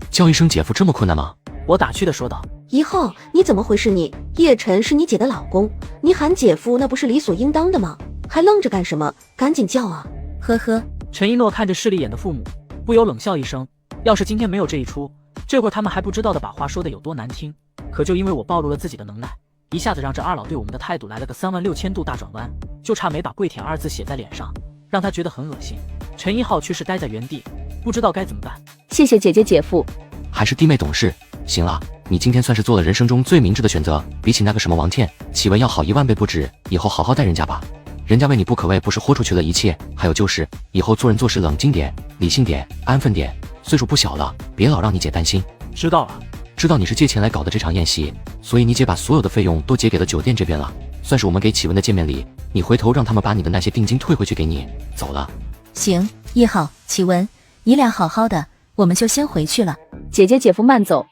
叫一声姐夫这么困难吗？我打趣的说道。一浩，你怎么回事你？叶晨是你姐的老公，你喊姐夫那不是理所应当的吗？还愣着干什么？赶紧叫啊！呵呵。陈一诺看着势利眼的父母，不由冷笑一声。要是今天没有这一出，这会儿他们还不知道的把话说的有多难听。可就因为我暴露了自己的能耐，一下子让这二老对我们的态度来了个36000度大转弯，就差没把跪舔2字写在脸上，让他觉得很恶心。陈一浩却是待在原地，不知道该怎么办。谢谢姐姐姐夫。还是弟妹懂事。行了，你今天算是做了人生中最明智的选择，比起那个什么王倩、启文要好10000倍不止。以后好好待人家吧，人家为你不可谓不是豁出去了一切。还有就是以后做人做事冷静点，理性点，安分点。岁数不小了，别老让你姐担心。知道了。知道你是借钱来搞的这场宴席，所以你姐把所有的费用都结给了酒店这边了，算是我们给启文的见面礼。你回头让他们把你的那些定金退回去给你。走了。行，1号、启文，你俩好好的，我们就先回去了。姐姐姐夫慢走。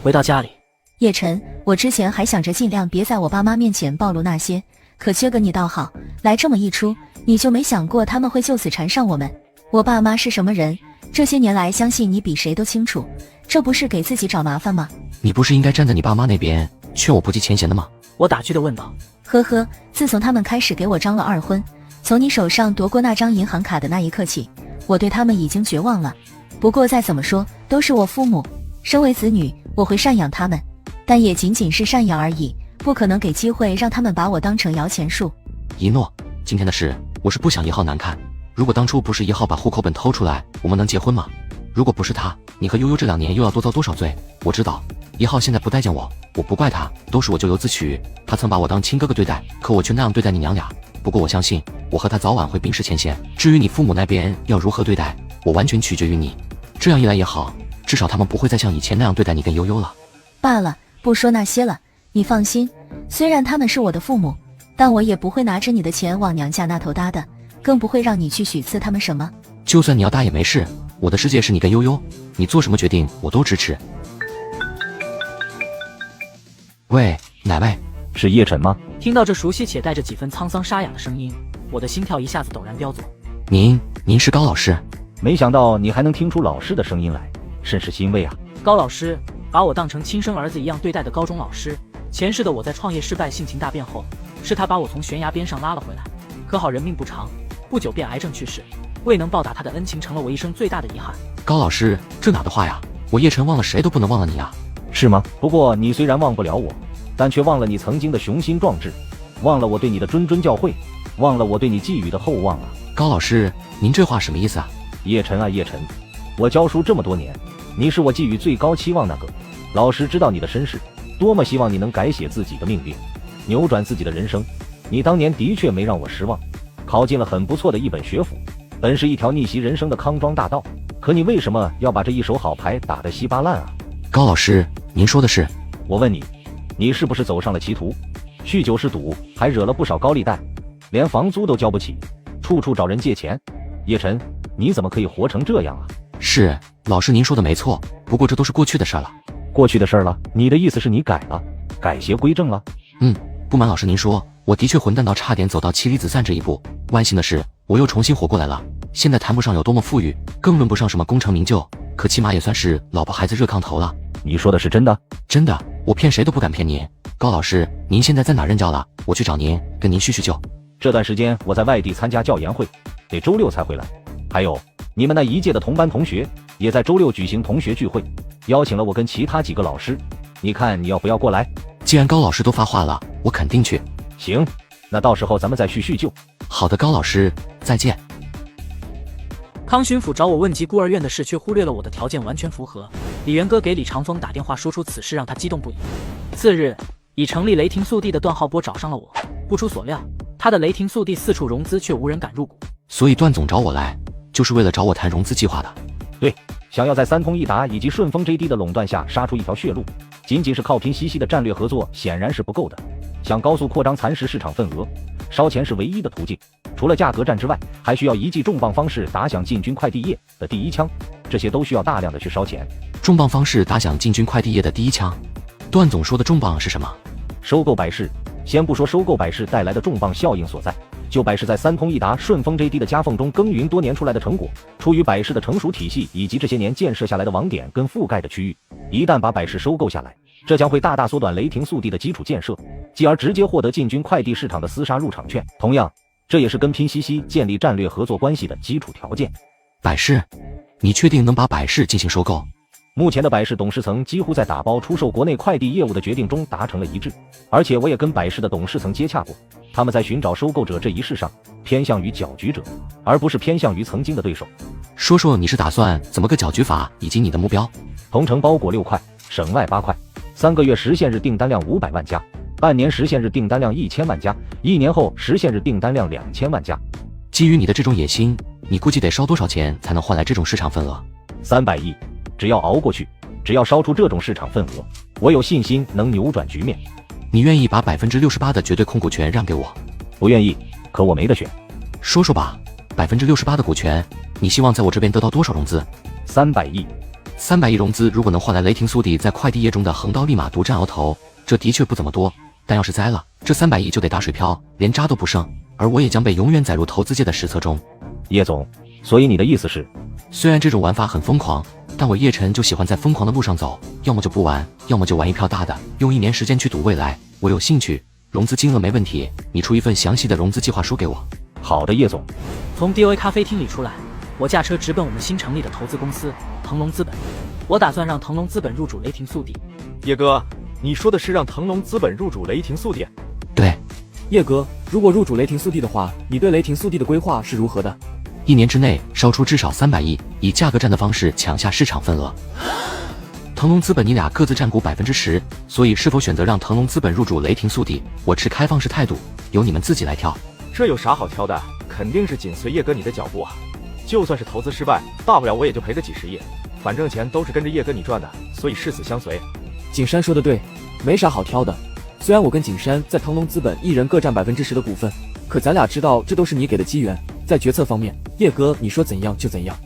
回到家里，叶晨，我之前还想着尽量别在我爸妈面前暴露那些，可缺个你倒好，来这么一出，你就没想过他们会就此缠上我们。我爸妈是什么人，这些年来相信你比谁都清楚，这不是给自己找麻烦吗？你不是应该站在你爸妈那边劝我不计前嫌的吗？我打趣地问道。呵呵，自从他们开始给我张了2婚，从你手上夺过那张银行卡的那一刻起，我对他们已经绝望了。不过再怎么说都是我父母，身为子女我会赡养他们，但也仅仅是赡养而已，不可能给机会让他们把我当成摇钱树。一诺，今天的事我是不想1号难看。如果当初不是1号把户口本偷出来，我们能结婚吗？如果不是他，你和悠悠这2年又要多遭多少罪？我知道1号现在不待见我，我不怪他，都是我咎由自取。他曾把我当亲哥哥对待，可我却那样对待你娘俩。不过我相信我和他早晚会冰释前嫌。至于你父母那边要如何对待，我完全取决于你。这样一来也好，至少他们不会再像以前那样对待你跟悠悠了。罢了，不说那些了，你放心，虽然他们是我的父母，但我也不会拿着你的钱往娘家那头搭的，更不会让你去许赐他们什么。就算你要搭也没事，我的世界是你跟悠悠，你做什么决定我都支持。喂，哪位？是叶晨吗？听到这熟悉且带着几分沧桑沙哑的声音，我的心跳一下子陡然飙左。您是高老师？没想到你还能听出老师的声音来，甚是欣慰啊。高老师把我当成亲生儿子一样对待的高中老师，前世的我在创业失败性情大变后，是他把我从悬崖边上拉了回来。可好人命不长，不久便癌症去世，未能报答他的恩情，成了我一生最大的遗憾。高老师，这哪的话呀？我叶晨忘了谁都不能忘了你啊。是吗？不过你虽然忘不了我，但却忘了你曾经的雄心壮志，忘了我对你的谆谆教诲，忘了我对你寄予的厚望啊。高老师，您这话什么意思啊？叶晨啊叶晨，我教书这么多年，你是我寄予最高期望那个。老师知道你的身世，多么希望你能改写自己的命运，扭转自己的人生。你当年的确没让我失望，考进了很不错的一本学府，本是一条逆袭人生的康庄大道。可你为什么要把这一手好牌打得稀巴烂啊？高老师，您说的是？我问你，你是不是走上了歧途？酗酒是赌，还惹了不少高利贷，连房租都交不起，处处找人借钱。叶晨，你怎么可以活成这样啊？是，老师您说的没错，不过这都是过去的事了。过去的事了？你的意思是你改了，改邪归正了？不瞒老师您说，我的确混蛋到差点走到妻离子散这一步。万幸的是，我又重新活过来了。现在谈不上有多么富裕，更论不上什么功成名就，可起码也算是老婆孩子热炕头了。你说的是真的？真的，我骗谁都不敢骗您。高老师，您现在在哪任教了？我去找您，跟您叙叙旧。这段时间我在外地参加教研会，得周六才回来。还有，你们那一届的同班同学也在周六举行同学聚会，邀请了我跟其他几个老师，你看你要不要过来？既然高老师都发话了，我肯定去。行，那到时候咱们再叙叙旧。好的，高老师，再见。康巡抚找我问及孤儿院的事，却忽略了我的条件完全符合。李元哥给李长风打电话说出此事，让他激动不已。次日，已成立雷霆速递的段浩波找上了我。不出所料，他的雷霆速递四处融资，却无人敢入股。所以段总找我来，就是为了找我谈融资计划的。对，想要在三通一达以及顺丰 JD 的垄断下杀出一条血路，仅仅是靠拼西西的战略合作显然是不够的。想高速扩张蚕食市场份额，烧钱是唯一的途径。除了价格战之外，还需要一记重磅方式打响进军快递业的第一枪，这些都需要大量的去烧钱。重磅方式打响进军快递业的第一枪，段总说的重磅是什么？收购百世。先不说收购百世带来的重磅效应所在，就百世在三通一达、顺丰 JD 的夹缝中耕耘多年出来的成果，出于百世的成熟体系以及这些年建设下来的网点跟覆盖的区域，一旦把百世收购下来，这将会大大缩短雷霆速递的基础建设，继而直接获得进军快递市场的厮杀入场券。同样，这也是跟拼西西建立战略合作关系的基础条件。百世，你确定能把百世进行收购？目前的百世董事层几乎在打包出售国内快递业务的决定中达成了一致，而且我也跟百世的董事层接洽过，他们在寻找收购者这一事上偏向于搅局者，而不是偏向于曾经的对手。说说你是打算怎么个搅局法，以及你的目标。同城包裹6块，省外8块，3个月实现日订单量500万家，半年实现日订单量1000万家，1年后实现日订单量2000万家。基于你的这种野心，你估计得烧多少钱才能换来这种市场份额？300亿，只要熬过去，只要烧出这种市场份额，我有信心能扭转局面。你愿意把68%的绝对控股权让给我？不愿意，可我没得选。说说吧，68%的股权，你希望在我这边得到多少融资？300亿。300亿融资如果能换来雷霆速递在快递业中的横刀立马独占鳌头，这的确不怎么多，但要是栽了，这300亿就得打水漂，连渣都不剩，而我也将被永远载入投资界的史册中。叶总，所以你的意思是，虽然这种玩法很疯狂，但我叶晨就喜欢在疯狂的路上走，要么就不玩，要么就玩一票大的，用1年时间去赌未来。我有兴趣，融资金额没问题，你出一份详细的融资计划书给我。好的，叶总。从 DOA 咖啡厅里出来，我驾车直奔我们新成立的投资公司腾龙资本。我打算让腾龙资本入主雷霆速递。叶哥，你说的是让腾龙资本入主雷霆速递？对。叶哥，如果入主雷霆速递的话，你对雷霆速递的规划是如何的？1年之内烧出至少300亿，以价格战的方式抢下市场份额。腾龙资本你俩各自占股10%，所以是否选择让腾龙资本入主雷霆速递，我持开放式态度，由你们自己来挑。这有啥好挑的？肯定是紧随叶哥你的脚步啊！就算是投资失败，大不了我也就赔个几十亿，反正钱都是跟着叶哥你赚的，所以誓死相随。景山说的对，没啥好挑的。虽然我跟景山在腾龙资本一人各占10%的股份，可咱俩知道这都是你给的机缘，在决策方面，叶哥你说怎样就怎样。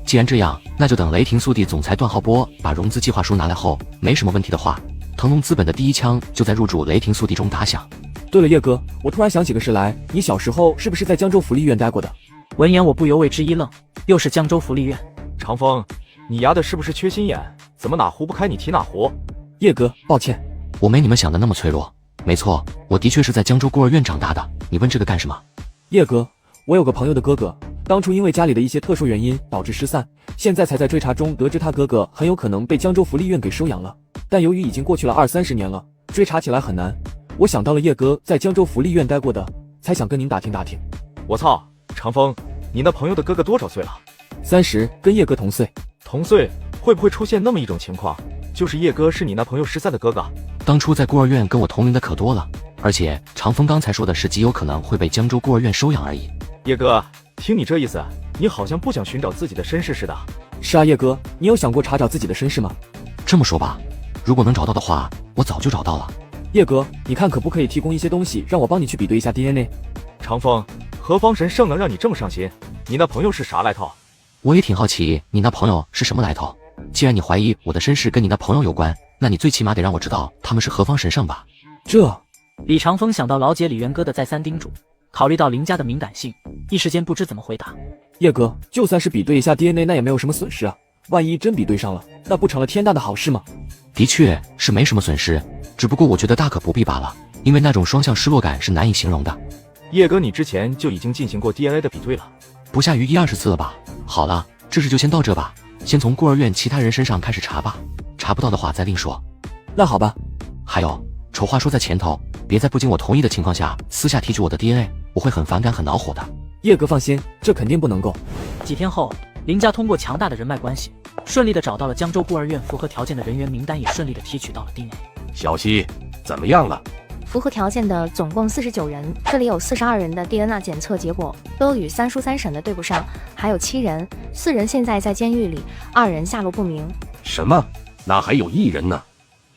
既然这样，那就等雷霆速递总裁段浩波把融资计划书拿来后，没什么问题的话，腾龙资本的第一枪就在入主雷霆速递中打响。对了，叶哥，我突然想起个事来，你小时候是不是在江州福利院待过的？闻言我不由为之一愣，又是江州福利院。长风，你丫的是不是缺心眼？怎么哪壶不开你提哪壶？叶哥，抱歉，我没你们想的那么脆弱。没错，我的确是在江州孤儿院长大的。你问这个干什么？叶哥，我有个朋友的哥哥，当初因为家里的一些特殊原因导致失散，现在才在追查中得知他哥哥很有可能被江州福利院给收养了，但由于已经过去了20-30年了，追查起来很难。我想到了叶哥在江州福利院待过的，才想跟您打听打听。我操，长风，你那朋友的哥哥多少岁了？30，跟叶哥同岁。同岁，会不会出现那么一种情况，就是叶哥是你那朋友失散的哥哥？当初在孤儿院跟我同龄的可多了，而且长风刚才说的是极有可能会被江州孤儿院收养而已。叶哥，听你这意思，你好像不想寻找自己的身世似的。是啊，叶哥，你有想过查找自己的身世吗？这么说吧，如果能找到的话，我早就找到了。叶哥，你看可不可以提供一些东西，让我帮你去比对一下 DNA？ 长风，何方神圣能让你这么上心？你那朋友是啥来头？我也挺好奇你那朋友是什么来头。既然你怀疑我的身世跟你那朋友有关，那你最起码得让我知道他们是何方神圣吧。李长风想到老姐李元哥的再三叮嘱，考虑到林家的敏感性，一时间不知怎么回答。叶哥，就算是比对一下 DNA， 那也没有什么损失啊。万一真比对上了，那不成了天大的好事吗？的确是没什么损失，只不过我觉得大可不必罢了，因为那种双向失落感是难以形容的。叶哥，你之前就已经进行过 DNA 的比对了，不下于1-20次了吧？好了，这事就先到这吧，先从孤儿院其他人身上开始查吧，查不到的话再另说。那好吧。还有，丑话说在前头，别在不经我同意的情况下私下提取我的 DNA， 我会很反感很恼火的。叶哥放心，这肯定不能够。几天后，林家通过强大的人脉关系，顺利的找到了江州孤儿院符合条件的人员名单，也顺利的提取到了 DNA。小西，怎么样了？符合条件的总共49人，这里有42人的 DNA 检测结果都与3书3审的对不上，还有7人，4人现在在监狱里，2人下落不明。什么？那还有1人呢？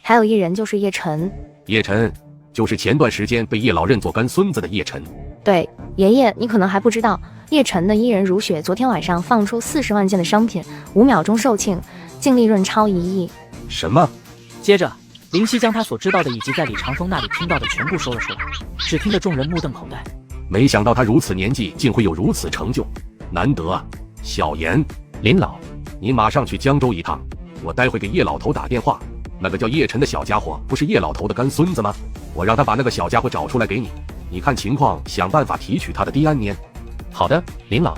还有1人就是叶晨。叶晨，就是前段时间被叶老认作干孙子的叶晨。对，爷爷，你可能还不知道，叶晨的伊人如雪昨天晚上放出40万件的商品，5秒钟售罄，净利润超1亿。什么？接着林夕将他所知道的以及在李长风那里听到的全部说了出来，只听得众人目瞪口呆。没想到他如此年纪竟会有如此成就，难得啊！小严，林老，你马上去江州一趟，我待会给叶老头打电话。那个叫叶晨的小家伙不是叶老头的干孙子吗？我让他把那个小家伙找出来给你，你看情况想办法提取他的 DNA。好的，林老。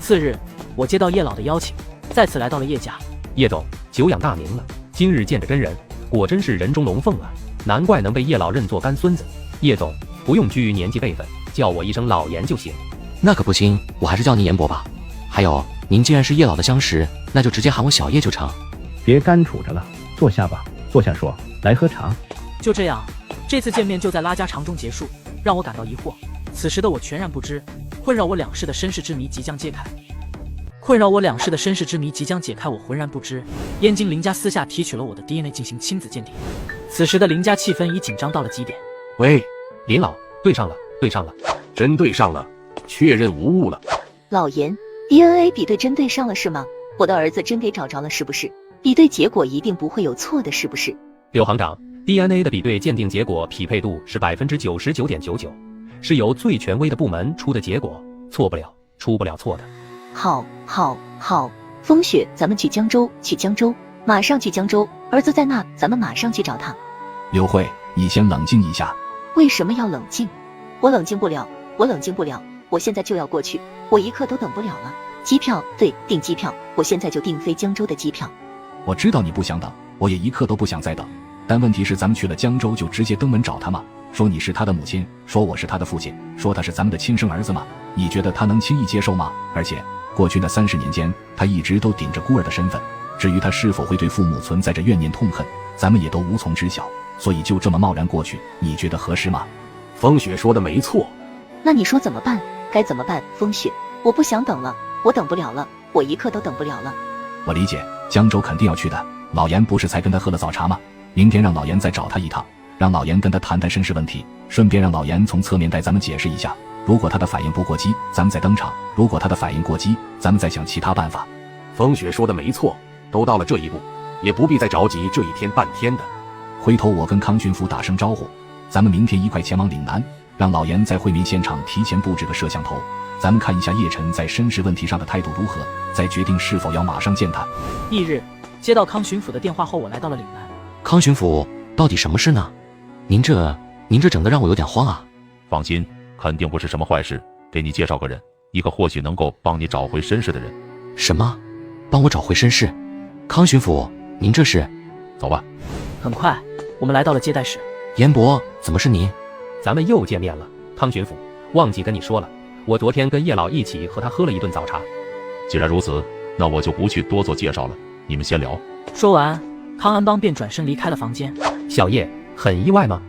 次日，我接到叶老的邀请，再次来到了叶家。叶总，久仰大名了，今日见着真人，果真是人中龙凤啊！难怪能被叶老认作干孙子。叶总，不用拘于年纪辈分，叫我一声老严就行。那可不行，我还是叫你严伯吧。还有，您既然是叶老的相识，那就直接喊我小叶就成。别干杵着了，坐下吧，坐下说。来喝茶。就这样，这次见面就在拉家常中结束，让我感到疑惑。此时的我全然不知，困扰我两世的身世之谜即将揭开。我浑然不知，燕京林家私下提取了我的 DNA 进行亲子鉴定。此时的林家气氛已紧张到了极点。喂，林老，对上了，真对上了，确认无误了。老严 ，DNA 比对真对上了是吗？我的儿子真给找着了是不是？比对结果一定不会有错的是不是？刘行长 ，DNA 的比对鉴定结果匹配度是99.99%，是由最权威的部门出的结果，错不了，出不了错的。好，风雪，咱们去江州，马上去江州，儿子在那，咱们马上去找他。刘慧，你先冷静一下。为什么要冷静？我冷静不了，我现在就要过去，我一刻都等不了了。机票，对，订机票，我现在就订飞江州的机票。我知道你不想等，我也一刻都不想再等，但问题是咱们去了江州就直接登门找他吗？说你是他的母亲，说我是他的父亲，说他是咱们的亲生儿子吗？你觉得他能轻易接受吗？而且过去那30年间，他一直都顶着孤儿的身份，至于他是否会对父母存在着怨念痛恨，咱们也都无从知晓，所以就这么贸然过去，你觉得合适吗？风雪说的没错。那你说怎么办？该怎么办？风雪，我不想等了，我等不了了，我一刻都等不了了。我理解，江州肯定要去的，老严不是才跟他喝了早茶吗？明天让老严再找他一趟，让老严跟他谈谈身世问题，顺便让老严从侧面带咱们解释一下，如果他的反应不过激，咱们再登场，如果他的反应过激，咱们再想其他办法。风雪说的没错，都到了这一步，也不必再着急这一天半天的。回头我跟康巡抚打声招呼，咱们明天一块前往岭南，让老严在会面现场提前布置个摄像头，咱们看一下叶晨在身世问题上的态度如何，再决定是否要马上见他。翌日，接到康巡抚的电话后，我来到了岭南。康巡抚，到底什么事呢？您这整得让我有点慌啊。放心，肯定不是什么坏事，给你介绍个人，一个或许能够帮你找回身世的人。什么？帮我找回身世？康巡抚，您这是？走吧。很快，我们来到了接待室。严伯，怎么是您？咱们又见面了，康巡抚，忘记跟你说了，我昨天跟叶老一起和他喝了一顿早茶。既然如此，那我就不去多做介绍了，你们先聊。说完，康安邦便转身离开了房间。小叶，很意外吗？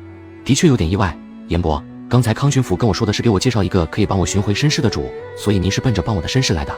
的确有点意外。严伯，刚才康巡抚跟我说的是给我介绍一个可以帮我寻回身世的主，所以您是奔着帮我的身世来的。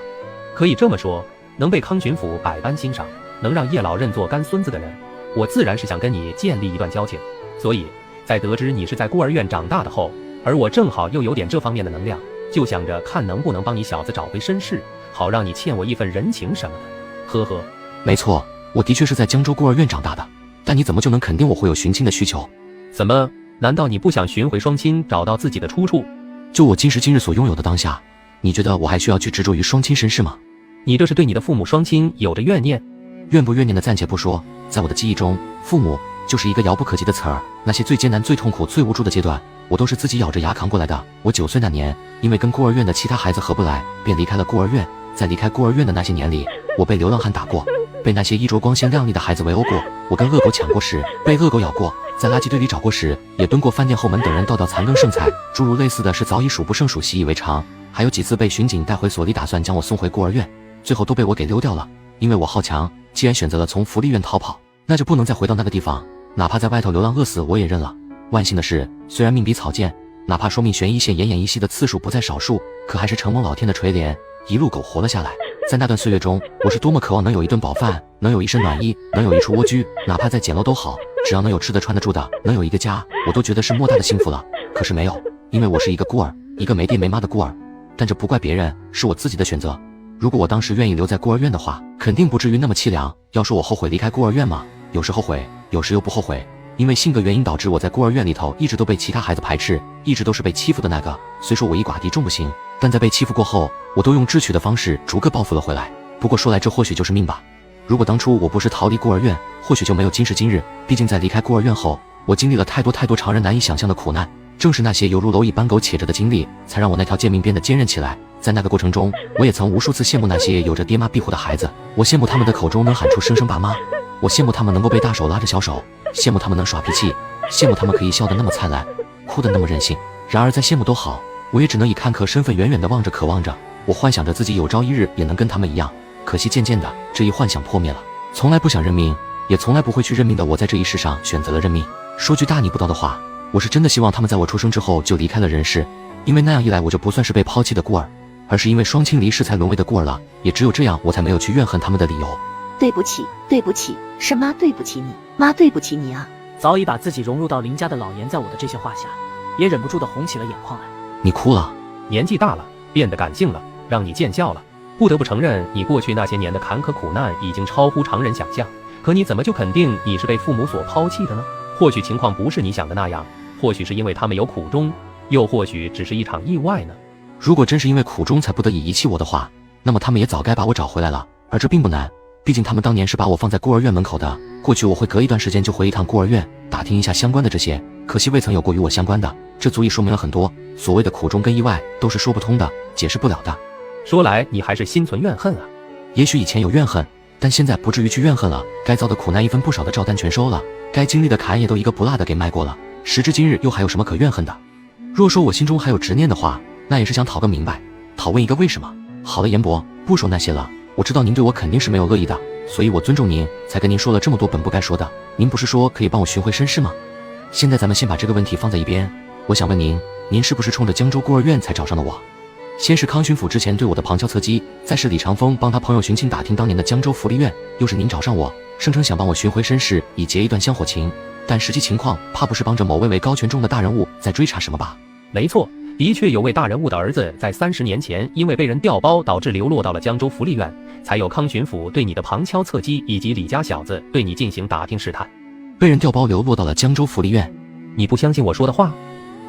可以这么说，能被康巡抚百般欣赏，能让叶老认作干孙子的人，我自然是想跟你建立一段交情。所以在得知你是在孤儿院长大的后，而我正好又有点这方面的能量，就想着看能不能帮你小子找回身世，好让你欠我一份人情什么的。呵呵。没错，我的确是在江州孤儿院长大的，但你怎么就能肯定我会有寻亲的需求？怎么？难道你不想寻回双亲，找到自己的出处？就我今时今日所拥有的当下，你觉得我还需要去执着于双亲身世吗？你这是对你的父母双亲有着怨念？怨不怨念的暂且不说，在我的记忆中，父母就是一个遥不可及的词儿。那些最艰难、最痛苦、最无助的阶段，我都是自己咬着牙扛过来的。我9岁那年，因为跟孤儿院的其他孩子合不来，便离开了孤儿院。在离开孤儿院的那些年里，我被流浪汉打过，被那些衣着光鲜亮丽的孩子围殴过，我跟恶狗抢过食，被恶狗咬过，在垃圾堆里找过屎，也蹲过饭店后门等人倒掉残羹剩菜，诸如类似的事早已数不胜数，习以为常。还有几次被巡警带回所里，打算将我送回孤儿院，最后都被我给溜掉了。因为我好强，既然选择了从福利院逃跑，那就不能再回到那个地方，哪怕在外头流浪饿死我也认了。万幸的是，虽然命比草贱，哪怕说命悬一线奄奄一息的次数不在少数，可还是承蒙老天的垂怜，一路狗活了下来。在那段岁月中，我是多么渴望能有一顿饱饭，能有一身暖衣，能有一处蜗居，哪怕再简陋都好，只要能有吃的穿得住的，能有一个家，我都觉得是莫大的幸福了。可是没有，因为我是一个孤儿，一个没爹没妈的孤儿。但这不怪别人，是我自己的选择。如果我当时愿意留在孤儿院的话，肯定不至于那么凄凉。要说我后悔离开孤儿院吗？有时后悔，有时又不后悔。因为性格原因导致我在孤儿院里头一直都被其他孩子排斥，一直都是被欺负的那个。虽说我一寡敌众不行，但在被欺负过后，我都用智取的方式逐个报复了回来。不过说来这或许就是命吧。如果当初我不是逃离孤儿院，或许就没有今时今日。毕竟在离开孤儿院后，我经历了太多常人难以想象的苦难，正是那些犹如蝼蚁般苟且着的经历，才让我那条贱命变得坚韧起来。在那个过程中，我也曾无数次羡慕那些有着爹妈庇护的孩子，我羡慕他们的口中能喊出声声爸妈，我羡慕他们能够被大手拉着小手，羡慕他们能耍脾气，羡慕他们可以笑得那么灿烂，哭得那么任性。然而在羡慕都好，我也只能以看客身份远远地望着，渴望着，我幻想着自己有朝一日也能跟他们一样，可惜渐渐的这一幻想破灭了。从来不想认命，也从来不会去认命的我，在这一世上选择了认命。说句大逆不道的话，我是真的希望他们在我出生之后就离开了人世，因为那样一来我就不算是被抛弃的孤儿，而是因为双亲离世才沦为的孤儿了。也只有这样，我才没有去怨恨他们的理由。对不起，对不起，是妈对不起你，妈对不起你啊！早已把自己融入到林家的老严，在我的这些话下，也忍不住的红起了眼眶来。你哭了？年纪大了，变得感性了，让你见笑了。不得不承认，你过去那些年的坎坷苦难已经超乎常人想象。可你怎么就肯定你是被父母所抛弃的呢？或许情况不是你想的那样，或许是因为他们有苦衷，又或许只是一场意外呢？如果真是因为苦衷才不得已遗弃我的话，那么他们也早该把我找回来了，而这并不难。毕竟他们当年是把我放在孤儿院门口的，过去我会隔一段时间就回一趟孤儿院，打听一下相关的这些，可惜未曾有过与我相关的，这足以说明了很多。所谓的苦衷跟意外都是说不通的，解释不了的。说来你还是心存怨恨啊。也许以前有怨恨，但现在不至于去怨恨了。该遭的苦难一分不少的照单全收了，该经历的坎也都一个不落的给迈过了。时至今日，又还有什么可怨恨的？若说我心中还有执念的话，那也是想讨个明白，讨问一个为什么。好了，严伯，不说那些了。我知道您对我肯定是没有恶意的，所以我尊重您，才跟您说了这么多本不该说的。您不是说可以帮我寻回身世吗？现在咱们先把这个问题放在一边。我想问您，您是不是冲着江州孤儿院才找上的我？先是康巡抚之前对我的旁敲侧击，再是李长风帮他朋友寻亲打听当年的江州福利院，又是您找上我，声称想帮我寻回身世，以结一段香火情。但实际情况，怕不是帮着某位高权重的大人物在追查什么吧？没错，的确有位大人物的儿子在30年前因为被人调包，导致流落到了江州福利院，才有康巡抚对你的旁敲侧击，以及李家小子对你进行打听试探。被人调包流落到了江州福利院，你不相信我说的话？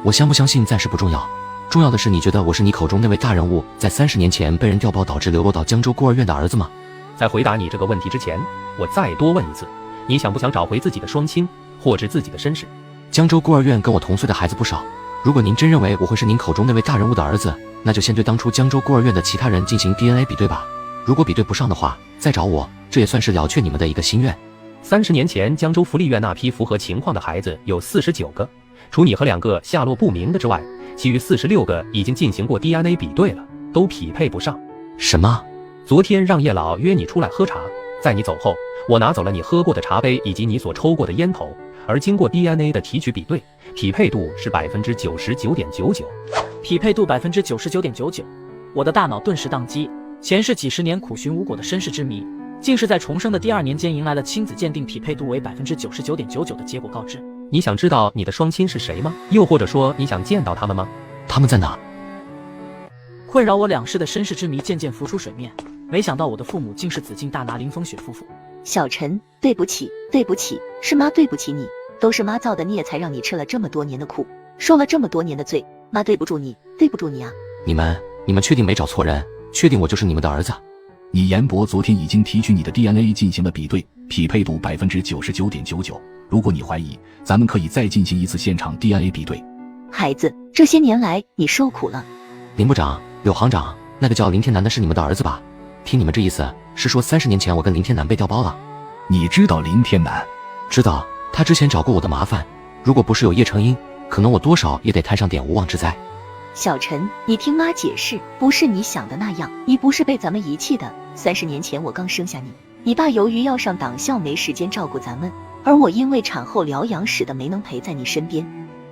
我相不相信暂时不重要，重要的是你觉得我是你口中那位大人物在30年前被人调包导致流落到江州孤儿院的儿子吗？在回答你这个问题之前，我再多问一次，你想不想找回自己的双亲，或是自己的身世？江州孤儿院跟我同岁的孩子不少，如果您真认为我会是您口中那位大人物的儿子，那就先对当初江州孤儿院的其他人进行 DNA 比对吧。如果比对不上的话，再找我，这也算是了却你们的一个心愿。30年前江州福利院那批符合情况的孩子有49个，除你和2个下落不明的之外，其余46个已经进行过 DNA 比对了，都匹配不上。什么？昨天让叶老约你出来喝茶，在你走后，我拿走了你喝过的茶杯以及你所抽过的烟头，而经过 DNA 的提取比对，匹配度是 99.99%。匹配度 99.99%， 我的大脑顿时宕机。前世几十年苦寻无果的身世之谜，竟是在重生的第2年间迎来了亲子鉴定匹配度为 99.99% 的结果告知。你想知道你的双亲是谁吗？又或者说你想见到他们吗？他们在哪？困扰我2世的身世之谜渐渐浮出水面，没想到我的父母竟是紫禁大拿林风雪夫妇。小陈，对不起，对不起，是妈对不起你，都是妈造的孽，才让你吃了这么多年的苦，受了这么多年的罪，妈对不住你，对不住你啊！你们确定没找错人？确定我就是你们的儿子？你严伯昨天已经提取你的 DNA 进行了比对，匹配度 99.99%。如果你怀疑，咱们可以再进行一次现场 DNA 比对。孩子，这些年来你受苦了。林部长、柳行长，那个叫林天南的是你们的儿子吧？听你们这意思，是说30年前我跟林天南被调包了？你知道林天南？知道，他之前找过我的麻烦，如果不是有叶成英，可能我多少也得摊上点无妄之灾。小陈，你听妈解释，不是你想的那样，你不是被咱们遗弃的。30年前我刚生下你，你爸由于要上党校没时间照顾咱们，而我因为产后疗养使得没能陪在你身边，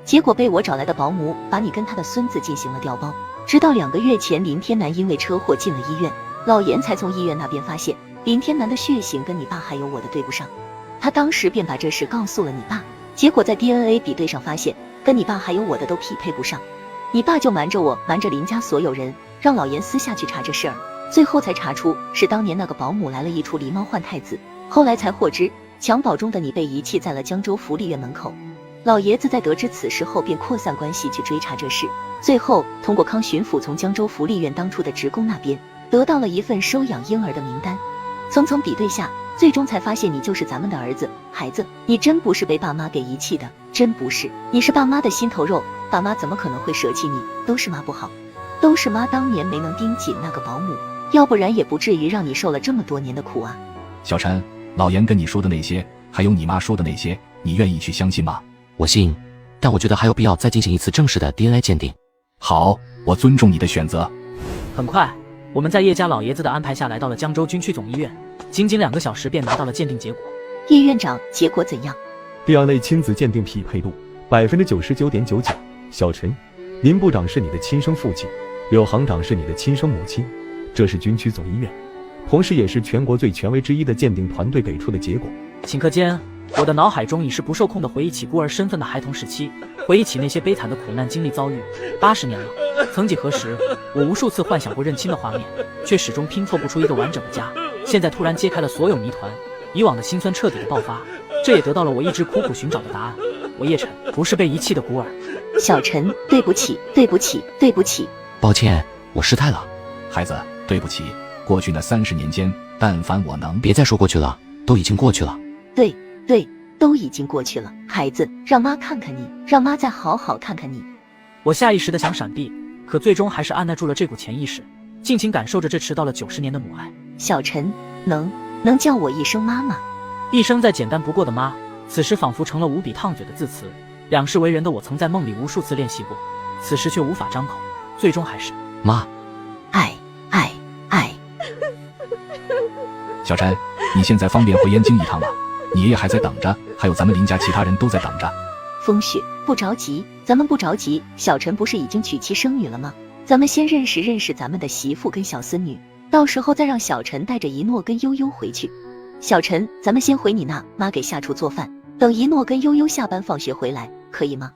结果被我找来的保姆把你跟他的孙子进行了调包。直到2个月前，林天南因为车祸进了医院，老严才从医院那边发现林天南的血型跟你爸还有我的对不上，他当时便把这事告诉了你爸，结果在 DNA 比对上发现跟你爸还有我的都匹配不上，你爸就瞒着我，瞒着林家所有人，让老严私下去查这事儿，最后才查出是当年那个保姆来了一出狸猫换太子，后来才获知襁褓中的你被遗弃在了江州福利院门口。老爷子在得知此事后便扩散关系去追查这事，最后通过康巡抚从江州福利院当初的职工那边得到了一份收养婴儿的名单，层层比对下，最终才发现你就是咱们的儿子。孩子，你真不是被爸妈给遗弃的，真不是，你是爸妈的心头肉，爸妈怎么可能会舍弃你？都是妈不好，都是妈当年没能盯紧那个保姆，要不然也不至于让你受了这么多年的苦啊。小陈，老严跟你说的那些，还有你妈说的那些，你愿意去相信吗？我信，但我觉得还有必要再进行一次正式的 DNA 鉴定。好，我尊重你的选择。很快，我们在叶家老爷子的安排下来到了江州军区总医院，仅仅2个小时便拿到了鉴定结果。叶院长，结果怎样？DNA 亲子鉴定匹配度99.99%。小陈，林部长是你的亲生父亲，柳行长是你的亲生母亲，这是军区总医院，同时也是全国最权威之一的鉴定团队给出的结果。顷刻间，我的脑海中已是不受控地回忆起孤儿身份的孩童时期，回忆起那些悲惨的苦难经历遭遇。80年了，曾几何时，我无数次幻想过认亲的画面，却始终拼凑不出一个完整的家。现在突然揭开了所有谜团，以往的辛酸彻底的爆发，这也得到了我一直苦苦寻找的答案。我叶晨不是被遗弃的孤儿。小陈，对不起，对不起，对不起。抱歉，我失态了。孩子，对不起，过去那30年间，但凡我能……别再说过去了，都已经过去了。对，都已经过去了。孩子，让妈看看你，让妈再好好看看你。我下意识地想闪避，可最终还是按耐住了这股潜意识，尽情感受着这迟到了90年的母爱。小陈，能叫我一声妈吗？一声再简单不过的妈，此时仿佛成了无比烫嘴的字词。两世为人的我曾在梦里无数次练习过，此时却无法张口，最终还是妈。爱。小陈，你现在方便回燕京一趟吗？你爷爷还在等着，还有咱们林家其他人都在等着。风雪，不着急，咱们不着急。小陈不是已经娶妻生女了吗？咱们先认识认识咱们的媳妇跟小孙女，到时候再让小陈带着一诺跟悠悠回去。小陈，咱们先回你那，妈给下厨做饭，等一诺跟悠悠下班放学回来，可以吗？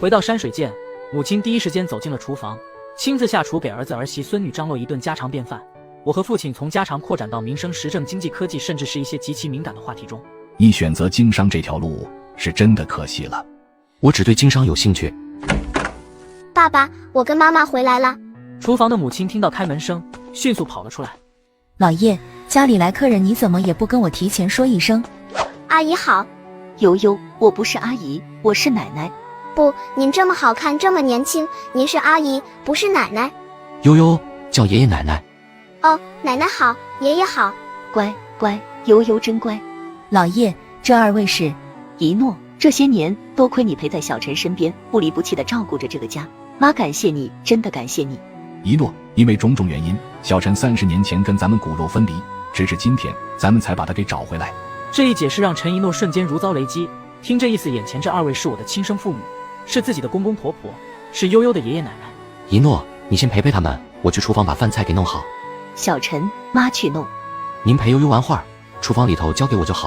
回到山水涧，母亲第一时间走进了厨房，亲自下厨给儿子儿媳孙女张罗一顿家常便饭。我和父亲从家常扩展到民生时政经济科技，甚至是一些极其敏感的话题中。你选择经商这条路是真的可惜了。我只对经商有兴趣。爸爸，我跟妈妈回来了。厨房的母亲听到开门声，迅速跑了出来。老叶，家里来客人，你怎么也不跟我提前说一声？阿姨好。悠悠，我不是阿姨，我是奶奶。不，您这么好看，这么年轻，您是阿姨，不是奶奶。悠悠，叫爷爷奶奶。哦，奶奶好，爷爷好。乖，悠悠真乖。老叶，这2位是一诺，这些年多亏你陪在小陈身边，不离不弃地照顾着这个家，妈感谢你，真的感谢你。一诺，因为种种原因，小陈30年前跟咱们骨肉分离，直至今天，咱们才把他给找回来。这一解释让陈一诺瞬间如遭雷击，听这意思，眼前这2位是我的亲生父母，是自己的公公婆婆，是悠悠的爷爷奶奶。一诺，你先陪陪他们，我去厨房把饭菜给弄好。小陈，妈去弄。您陪悠悠玩会儿，厨房里头交给我就好了。